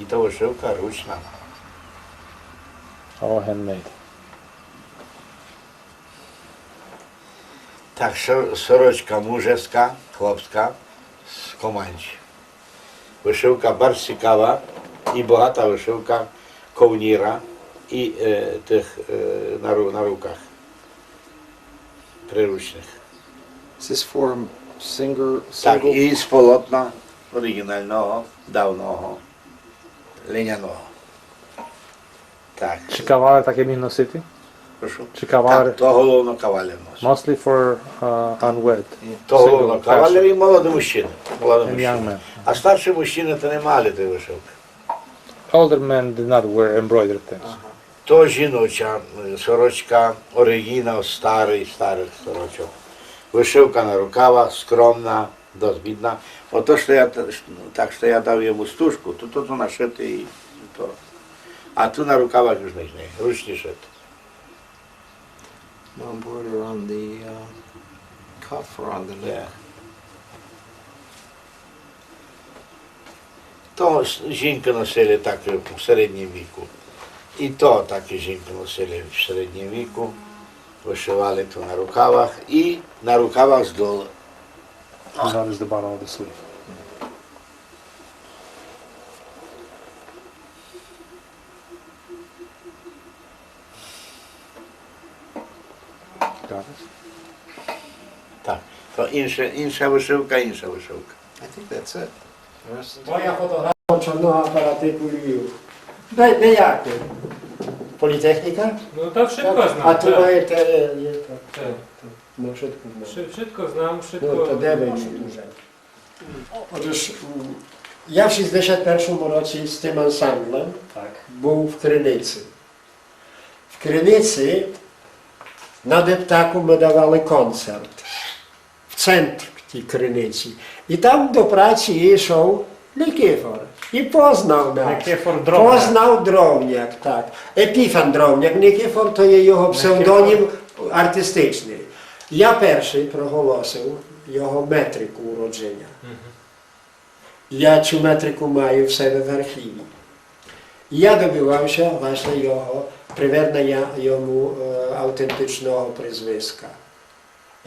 І то вишивка ручна. All handmade. Так, сорочка мужеська, хлопська, з Команчі. Вишивка bardzo цікава і багата вишивка ковніра і тих на руках приручних. Is this for Так, single? і з полотна оригінального, давного, льняного. Так, Чи кавалер таке міг носити? прошу. Чи кавалер? Так, то головно кавалер носить. Mostly for unwed. То головно Single кавалер і молоді мужчини. Молоді And мужчини. young men. А старші мужчини то не мали тої вишивки. Older men did not wear embroidered things. То жіноча сорочка, оригінал старих сорочок. Вишивка на рукавах, скромна, досить бідна. Ото, що я дав йому стужку, то нашити і то. А тут на рукавах już не ручні шити. No embroider on the cuff or on the neck. То жінки носили так в середньому віку. І то такі жінки носили в середньому віку, вишивали то на рукавах і на рукавах з долу. That is the bottom of the sleeve. Got it? Так, то інша вишивка. I think that's it. The rest- Moja fotografia czarnego aparatyku Lviv. Ніякі. Політехніка? No to wszystko А znam. tu має те, є так. tak. No wszystko znam. Wszystko znam, wszystko... No to де ви дуже. Otóż ja w 61 році з тим ансамблем Tak. був в Криниці. В Криниці на Дептаку ми давали концерт в центрі Криниці. І там до праці йшов Никифор. І познав нас. Никифор Дровняк. Познав Дровняк, так. Епіфан Дровняк. Никифор то є його псевдонім артистичний. Я перший проголосив його метрику уродження. Я цю метрику маю в себе в архіві. Я добивався власне його привернення йому автентичного прізвиска.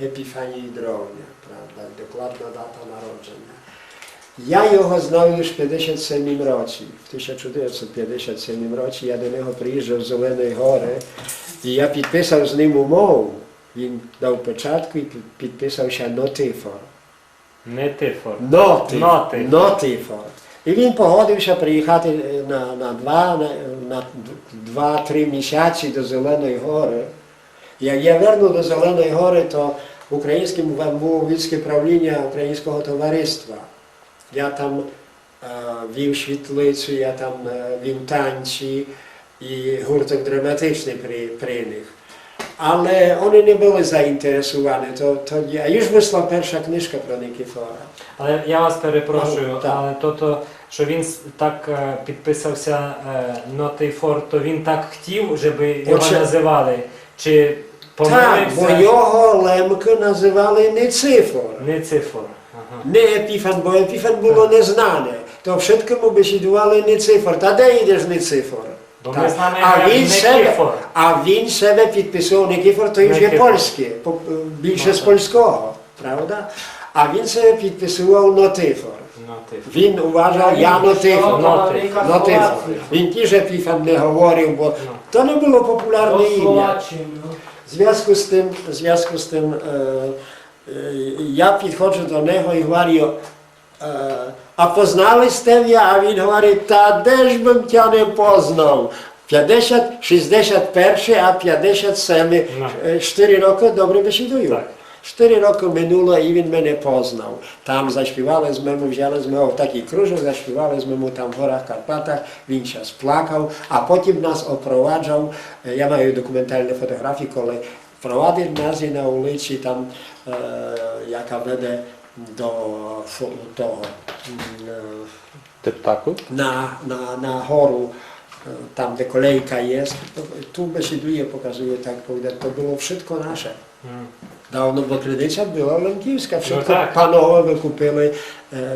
Епіфанії Дровняк, правда, докладна дата народження. Я його знав już в 57 році. В 1957 році я до нього приїжджав з Зеленої Гори і я підписав з ним умову. Він дав печатку і підписався Нотифор. Nityfor. Нотифор. І він погодився приїхати на 2-3 місяці до Зеленої Гори. Як я вернув до Зеленої Гори, то українським було війське правління Українського товариства. Я там вів світлицю, я там вів танці і гурток драматичний при них. Але вони не були заінтересовані. А już вийшла перша книжка про Никифора. Ale ja was перепрошую, Так. але то, що він так підписався Нотифор, то він так хотів, щоб його Отже- називали? Чи Так, помилився? бо його Лемко називали Ницифор. Ницифор. Ага. Не Епіфан, бо Епіфан було незнане. То všetkému бесідували Ницифор. Та де йдеш Ницифор? Бо Так. ми знаємо А як він себе, Никифор. а він себе підписував Никифор, то вже Никифор. польське, більше Ну, з так. польського, правда? А він себе підписував Нотифор. Нотифор. Він вважав, я Нотифор. Нотифор. Нотифор. Він ті ж Епіфан не говорив, бо то не було популярне ім'я. В зв'язку з тим я підходжу до нього і говорю, а познали сте, а він говорить, та де ж бим тя не познав? 61, а 57, No. 4 роки добре бесідую. Так. 4 роки минуло і він мене познав. Там заспівали з мене, взяли з мене в такий кружок, заспівали з мене там в горах Карпатах, він час плакав, а потім нас опроваджав, я маю документальні фотографії, коли провадив нас і на вулиці, там, яка веде до того, Deptaku? на гору, там де kolejka jest, tu besieduje, pokazuje, tak powiedzieć, to było wszystko nasze. Dawno, bo Krynicя była Lękiwska, wszystko tak. panowie wykupili,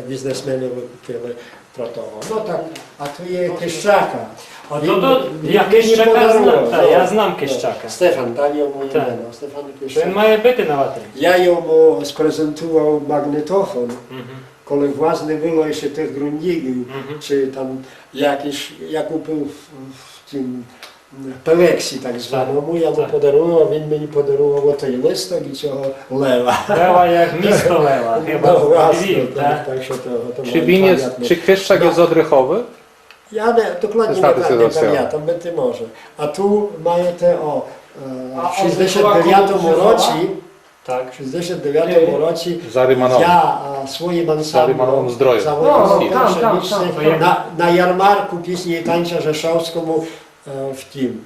biznesmeni wykupili pro того. No tak, a tu jest Kieszczaka. А то я Кищака знаю, та, я знам Кищака. Stefan, dali mu Tak. imię, Stefan Він Kieszczak. має бити на ватрі. Ja йому sprezentował magnetofon, коли в вас не було ще тих грундігів, чи там якісь, я купив в тім Пелексі так званому, я йому Так. подарував, він мені подарував отой листок і цього лева. Лева як місто Лева, No хіба właśnie, Львів, так? tak що to Czy winiec, czy Kwieszczak jest odrychowy? Я не, докладnie Знати не ситуацію. пам'ятам, бити може. А ту маєте, А в 69-му році, Так. в 69-му році За Rymanowem. я своїм Rymanowem ансамблем Zdrojem. завоював Там, перше там, місце там. на ярмарку пісні і танця Rzeszowському в тім.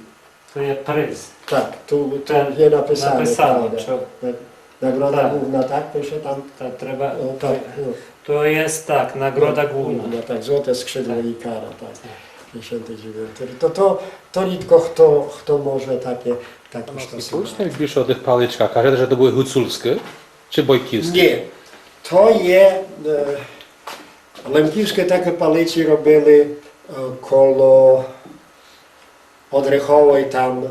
То є приз. Так, тут Так, є написано. Написано, правда. що Нагорода Так. główna, так, пише там. та треба. О, так, ну, То є так, нагорода główna. no, tak, złote skrzydło i kara, tak. 59. To rідко хто може таке I później pisze o tych paliczkach. Każe, że to były huculskie czy bojkiwskie? Ні, то є лемківські такі палиці робили коло одриховий там.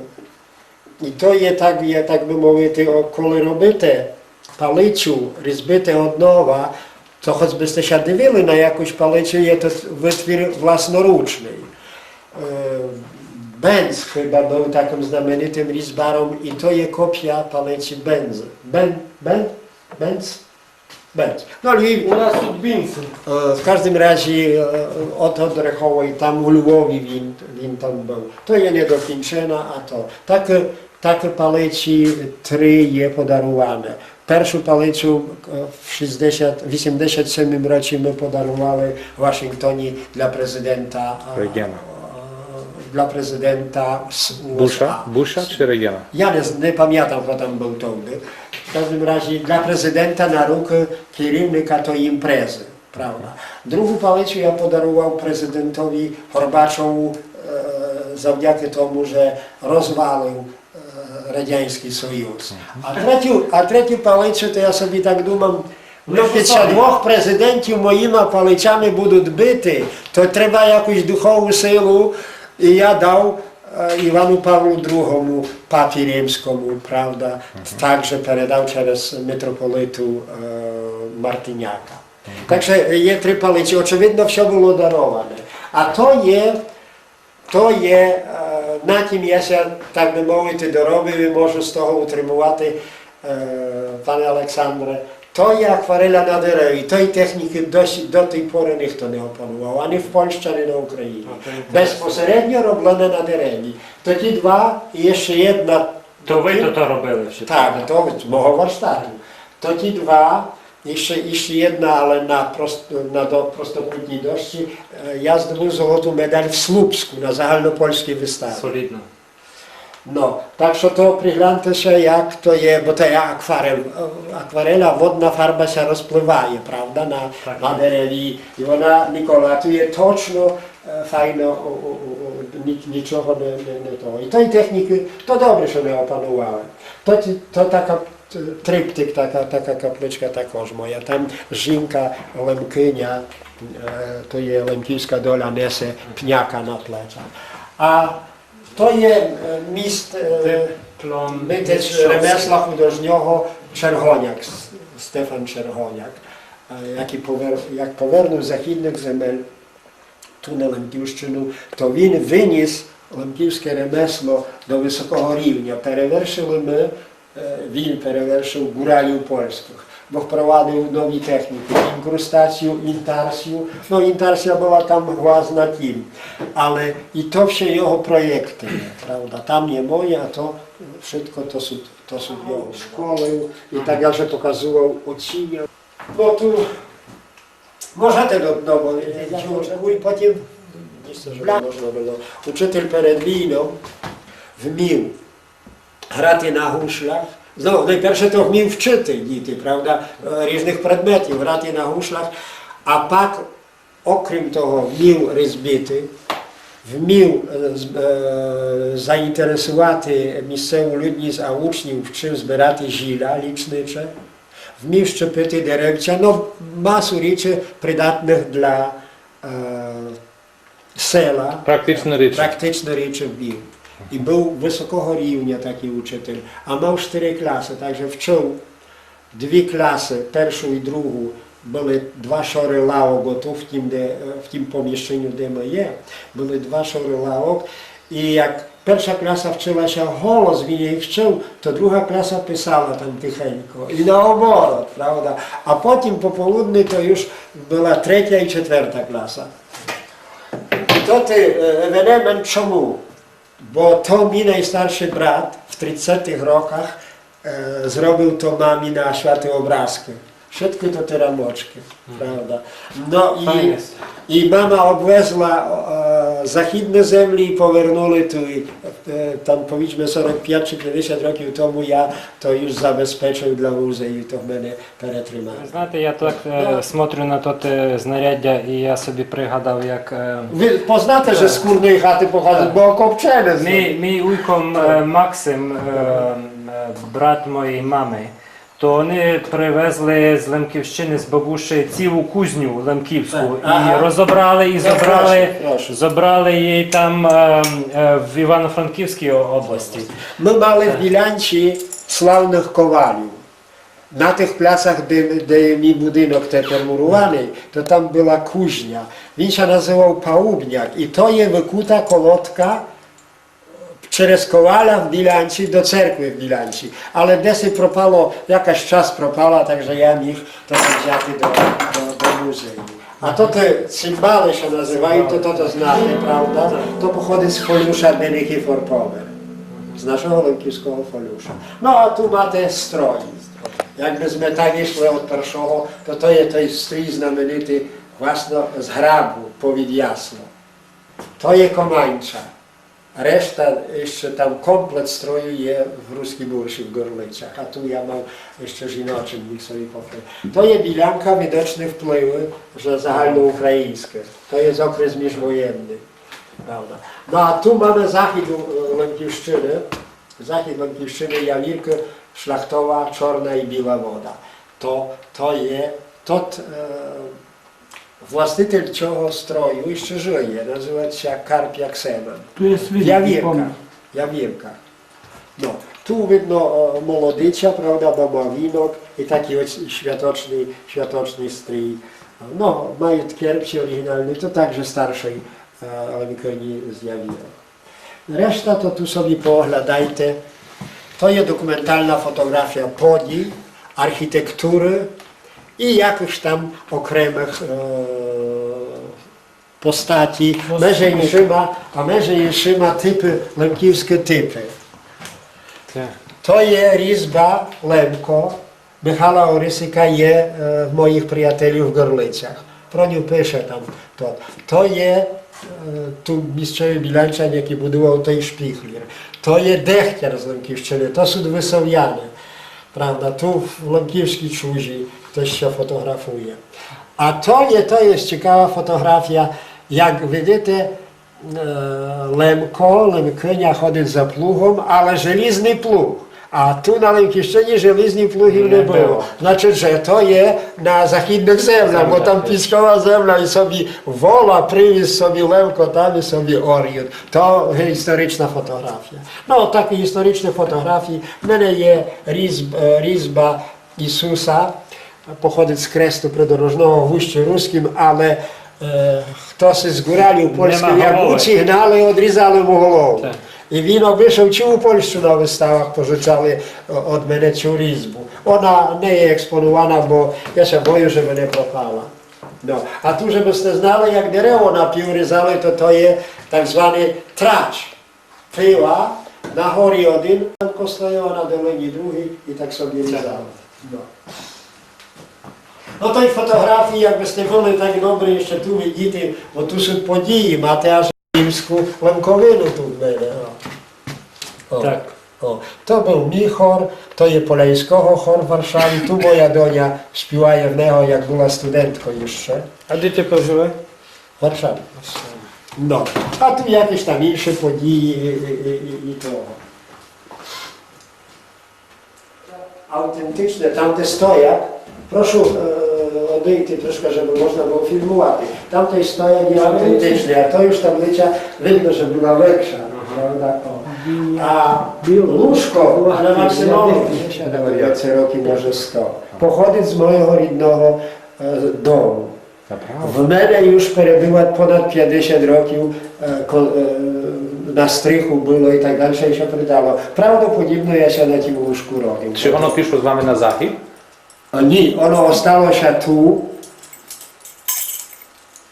І то є так би мовити, коли робите палицю, різбите однова, то хоч би сте ще дивили на якусь палицю, є то витвір власноручний. Benz chyba był takim znamienitym rізьбаром, і то є копія палиці Benz. Benz? No i У нас тут Бінсен. w każdym razie od Odrechowej, tam u Lwowie він tam był. To je nie dokończona, a to. Takie paliці 3 є подаруване. Першу палицю в 87 році ми подарували в Вашингтоні для президента Рейгана. Dla prezydenta z USA. Busha czy Reagana? Ja nie pamiętam, kto tam był wtedy. W każdym razie dla prezydenta na rukę kierownika to imprezy, prawda. Drugą palicę ja podarował prezydentowi Gorbaczowu zawdzięki temu, że rozwalił Radziecki Sojusz. A trzecią palicę to ja sobie tak думam, no przy dwóch prezydentów moimi palicami będą byty, to trzeba jakąś duchową siłę. I ja dał Івану Павлу II, papie римському, правда, також передав через митрополиту Мартиняка. Так що є 3 палиці, очевидно, все було дароване. А то є, на тим я ся, так би мовити, доробив і можу з того утримувати, пане Олександре, to je akwarela na derewi, tej techniki do tej pory nikt nie opanował, ani w Polsce, ani na Ukrainie. Bezpośrednio robione na derewi. To ci 2 i jeszcze jedna. То ви то робили всі? Tak, to z mojego warsztatu. To ci 2, jeszcze jedna, ale na prostokątnej dości, ja zdobył złotą medal w Słupsku na zahalnopolskiej wystawie. Солідно. No, tak że to przyglądajcie się jak to jest, bo to jest akwarela, wodna farba się rozpływaje, prawda, na derewi i ona nikolatuje toczno, fajno, niczego nie to. I tej techniki, to dobrze się nie opanowałem. To taka tryptyk, taka kapliczka takoż moja, tam Żinka, Lemkynia, to jest Lemkijska dola, nese pniaka na plecach. A to jest mistrz remesła hudожнього Czerwoniak, Stefan Czerwoniak, jak poвернув західних земель tu na Лемківщину, то він виніс лемківське ремесло до високого рівня. Він перевершив гуралів польських, бо впровадив нові техніки, інкрустацію, інтарсію. Ну, інтарсія була там глазна тім, але і то все його проєкти, правда. Там не моє, а то wszystko to są його школи. І так я вже показував оціння. Ну, tu можете до і потім можна було. Учитель перед війною вмів грати на гуслях. Знову, найперше то вмів вчити діти, правда, різних предметів, грати на гуслях, а пак, окрім того, вмів різбити, вмів заінтересувати місцеву людність, а учнів вчив збирати зілля лічниче, вмів щепити деревця, ну, масу речей придатних для села. Praktyczne rzeczy wbił. I był wysokiego rівня taki uczytel, a miał 4 klasy, także wciął 2 klasy, pierwszą i drugą, były 2 szory lałok, tu w tym pomieszczeniu, gdzie my je, były 2 szory lałok i jak pierwsza klasa wczyła się głos, w niej wczył, to druga klasa pisała tam tychenько i na oborot, prawda? A potem po południu to już była 3. i 4. klasa. I to ewenement czemu? Bo to mi najstarszy brat w 30-tych rokach zrobił to mami na światy obrazki. Wszystkie to te ramoczki, prawda? No i mama obwezła zachідne землі і повернули tu i tam powiedzmy 45 czy 50 років тому я то już забезпечив для вуза і то в мене перетримали. Знаєте, я так смотрю на те знаряддя і я собі пригадав, як... Ви познаєте, що з Курної хати походить, бо окопчене. Мій уйко Максим, брат моєї мами, то вони привезли з Лемківщини, з бабуші, цілу кузню лемківську. Ага. І розібрали, і забрали, прошу. забрали її там в Івано-Франківській області. Ми мали в Білянці славних ковалів. На тих пляцах, де мій будинок тепер мурований, то там була кузня. Він ще називав Паубняк. І то є викута колодка через коваля в Білянці до церкви в Білянці. Але десь і пропало, якась час пропала, так що я міг то взяти до музею. А то те цимбали, що називають, то знаєте, правда? То походить з Фолюша, де Никифор помер. З нашого лемківського Фолюша. Ну, а тут мати строй. Якби ми так йшли від першого, то є той стрій знаменитий, власне, з грабу, повід Ясно. То є Команча. Решта, ще там комплект строю є в Руській Бурші, в Горличах, а tu ja mam jeszcze жіночий міг собі покрити. То є ділянка видочних впливи вже загальноукраїнське. То є окres міжвоєнний. Правда. Ну а tu mamy захід Лемківщини, захід Лемківщини, Явірка, Шляхтова, Чорна і Біла вода. То є, властитель цього строю ще живе, називається Карп'як Семен. Tu jest widok. Явірка. No, tu видно молодиця, правда, домовінок і такий ось światoczny стрій. No, мають керпці оригінальні, то також старший Лемкині з Явірок. Решта то tu собі pooglądajcie. To jest dokumentalna fotografia podii, architektury i jakichś tam okремих postaci. Меже іншима typy, лемківські typy. To jest різьба Лемко. Михайла Орисика є в моїх приятелів в Горлицях. Про нього пише там. То є tu mistrzowie Bilańczan, jaki budował tej szpichler. To jest Dechtiar z Lękiewszczyny, to są Wysowianie. Prawda? Tu w Lękiewskiej Czuzi ktoś się fotografuje. A to jest ciekawa fotografia. Jak widzicie, Лемkynia chodzi za plugą, ale żelizny plug. A tu na Lękiewszczynie żeliznych plugów nie było. Znaczy, że to jest na західних землях, bo tam piskowa земля i sobie wola привіз собі Лемко там і собі Ор'ют. То історична фотографія. Ну, такі історичні фотографії. В мене є різьба Ісуса, походить з кресту придорожного в Гущі Руським, але хтось з гуралів польських, як буці гнали, одрізали йому голову. I wino wyszedł ci u Polsce na wystawach, pożyczali od mnie cię rізьбу. Ona nie jest eksponowana, bo ja się boję, żeby nie propala. No. A tu, żebyście znali, jak derewo napiórzyzali, to jest tak zwany tracz. Pyła, na górze jeden, tam stoяła na dolinie drugi i tak sobie ryzali. No. No tej fotografii, jakbyście byli tak dobry, jeszcze tu widzicie, bo tu są podії, macie aż римську Лемковину тут в мене. Так. То був мій хор, то є Полейського хор в Варшаві, tu moja доня співає в нього, як була студенткою ще. A gdzie ty pożyłeś? В Варшаві. No. А tu jakieś tam інші події і того. Autentyczne, tamte stojak, proszę odejти troszkę, żeby można było filmować. Tamtej stojak jest autentyczny, a to już tablica widno, że była lepsza. Prawda? A łóżko na maksymalnie 20 roki, może 100. Pochodzi z mojego rідного domu. W мене już перебуває ponad 50 років na strychu było i tak dalej, się przydało. Prawdopodobnie ja się na tym łóżku robił. Czy ono piszło z wami na zachód? Nie, ono ostało się tu.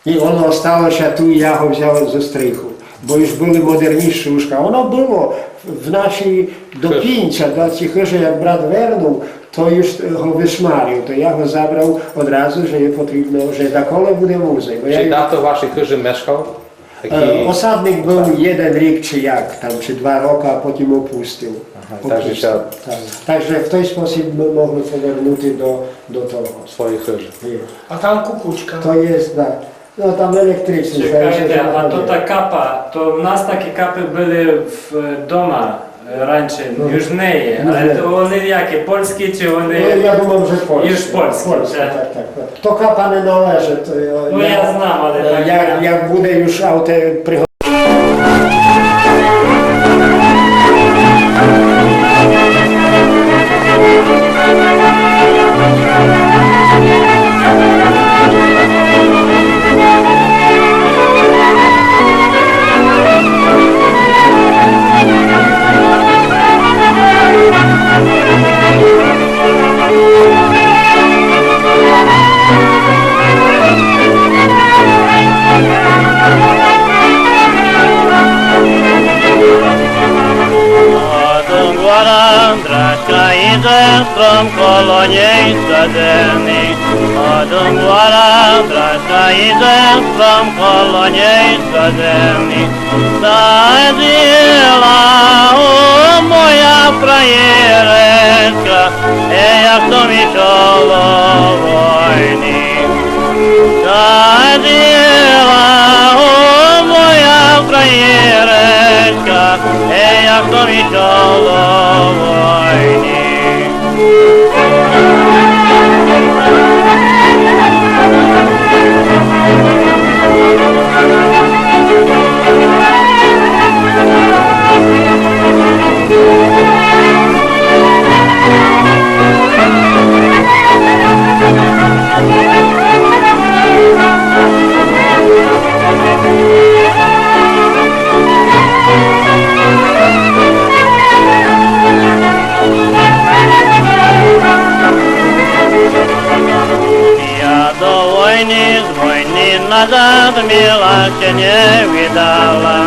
I ono ostało się tu i ja go wziąłem ze strychu. Bo już były moderniejsze łóżka. Ono było w naszej dopięcia dla Cichyrza, jak brat wernął, to już go wyszmarił. To ja go zabrał od razu, że nie potrzebno, że na kole będzie muzej. Czy tato waszych chyży mieszkał? Osadnik był jeden rok czy jak, tam czy 2 roki, a potem opuścił. Także w ten sposób my mogli poвернути do tego. Swoich chyży. A tam kukuczka. To jest, tak. No tam elektryczny. Czekajcie, a to ta kapa, to u nas takie kapy były w domach раніше южнеї, але то вони які, польські чи вони... Я думав, że polskie. Już polskie, Polskie, tak. tak, tak. To kapa nie należy. To Ну я знав, але так. jak буде już auto przychodzić. Strom koloniej sadzený, odum vora dražka ide, strom koloniej sadzený. Zazila moja frajerečka, jak to mi čolo vojny. Zazila moja frajerečka, jak to mi čolo vojny. Назад милости не видала,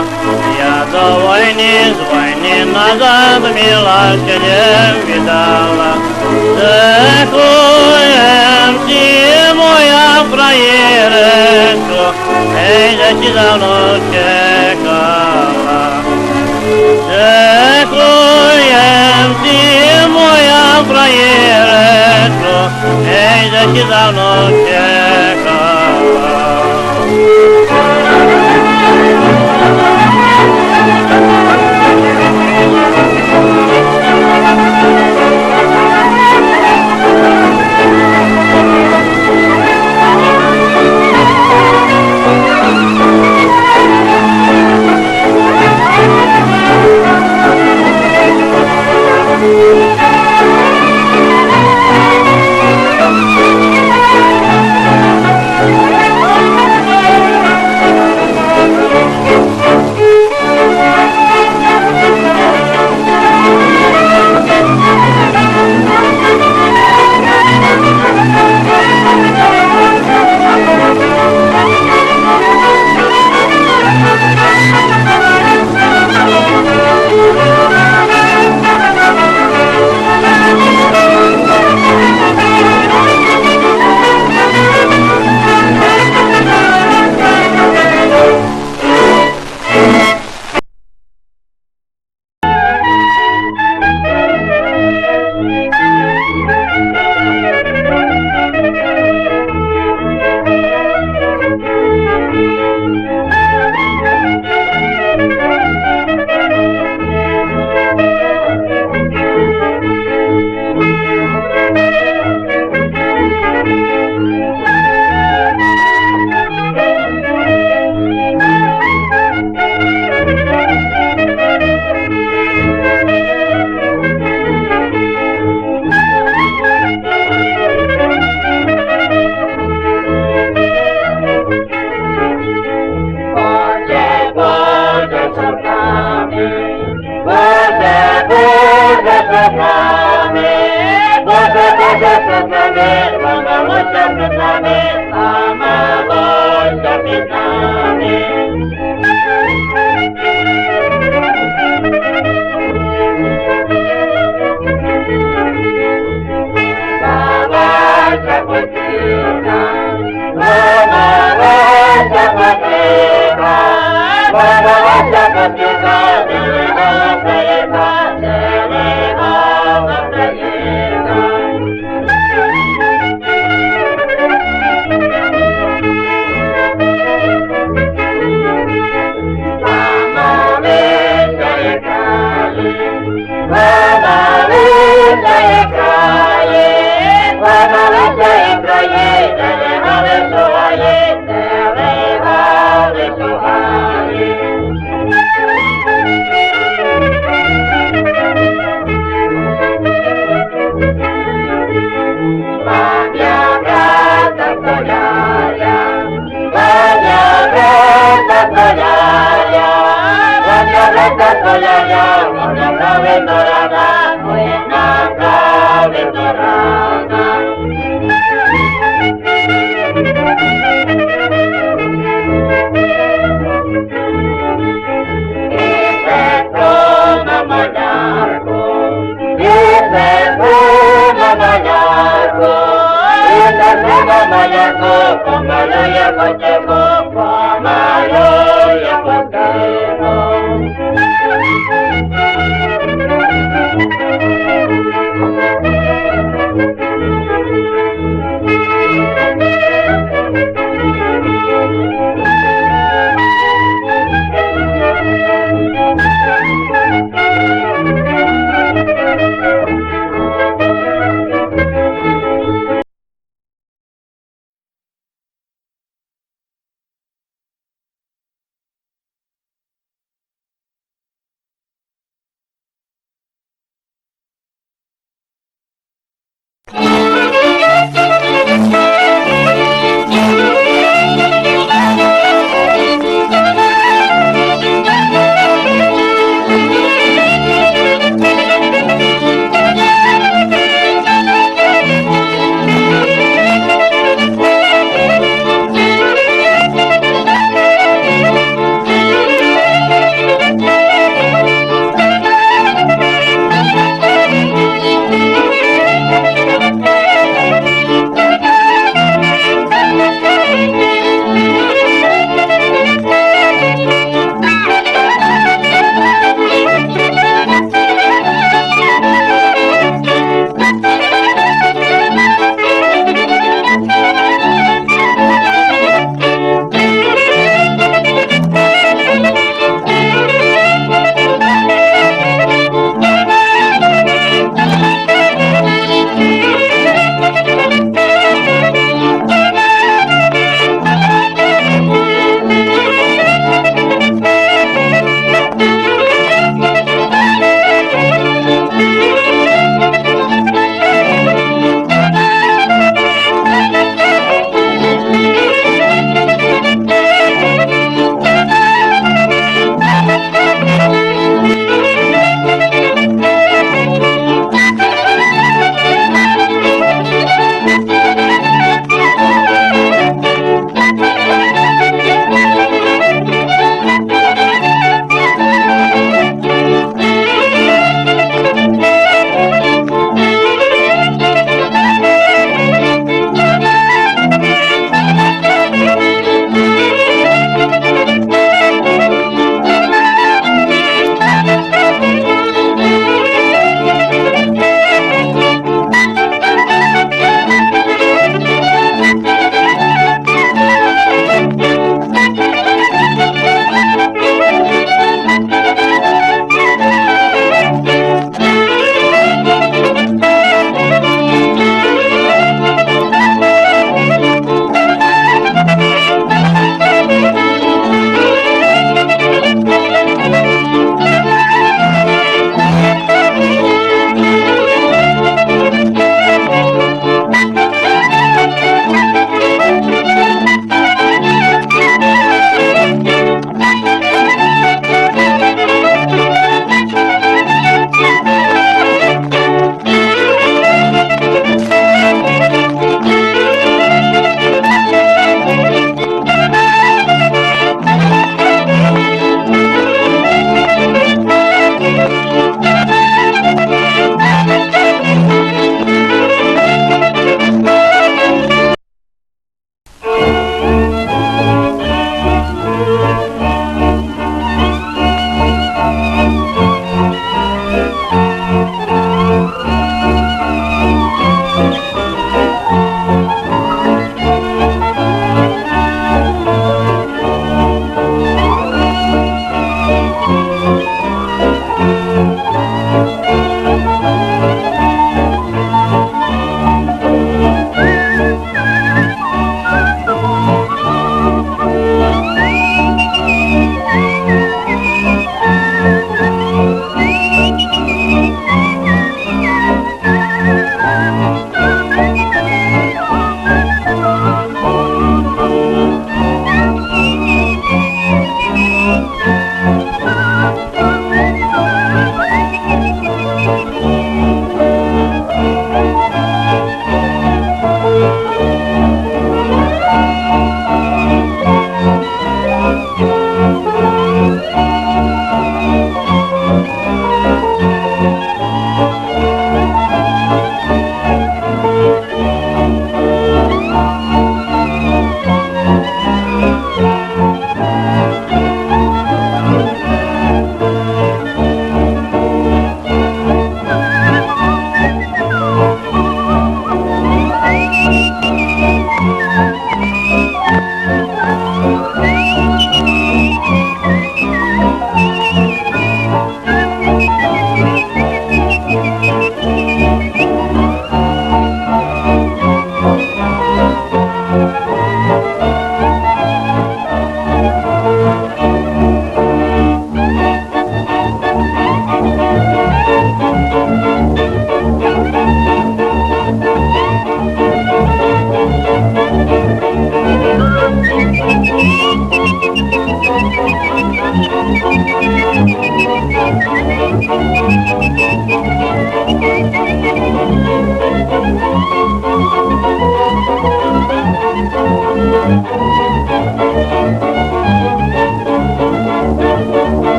я до войны, с войны назад милости не видала. Дякуем ти, моя фраєречко, ей, за ти давно чекала. Дякуем ти, моя фраєречко, ей, за ти давно чекала.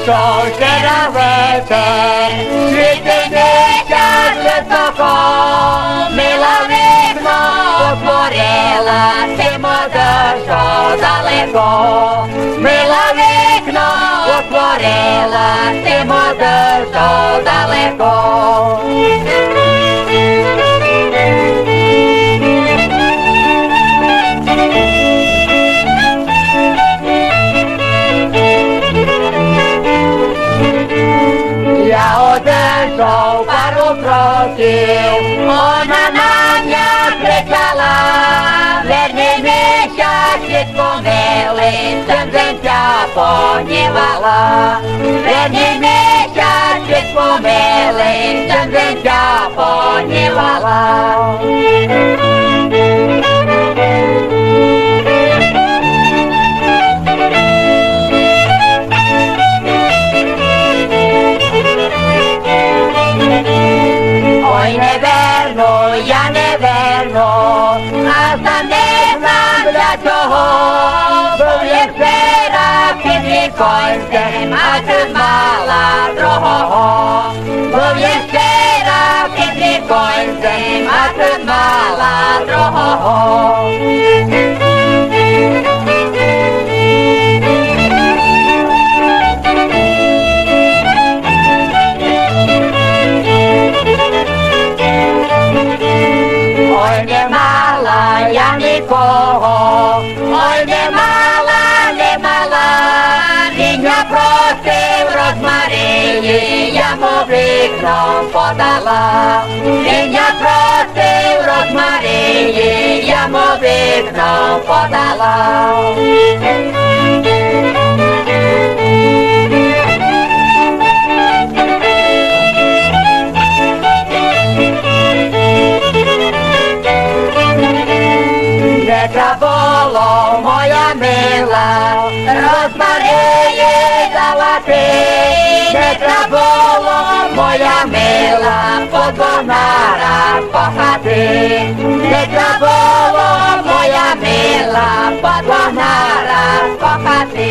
прийшов щедра вечір, світить місяць високо, мила вікно отворила, ти мода, що далеко. Мила вікно отворила, ти мода, що далеко. Я одержав пару кроків, вона на мене кричала, верни місяць від помили, цим життя понівала. Верни місяць від помили, цим життя понівала. Ой, не верну, я не верну, а сам не знам для чого. Був як вчора під віконцем, а ти мала другого. Був як вчора під віконцем, а ти мала другого. Ой, не мала я нікого, ой, не мала, не мала, він я просив розмарії, я му вікном подала. Він я просив розмарії, я му вікном подала. Не забуло, моя мила, розмарії давати. Не забуло, моя мила, по двонарах пахати. Не забуло, моя мила, по двонарах пахати.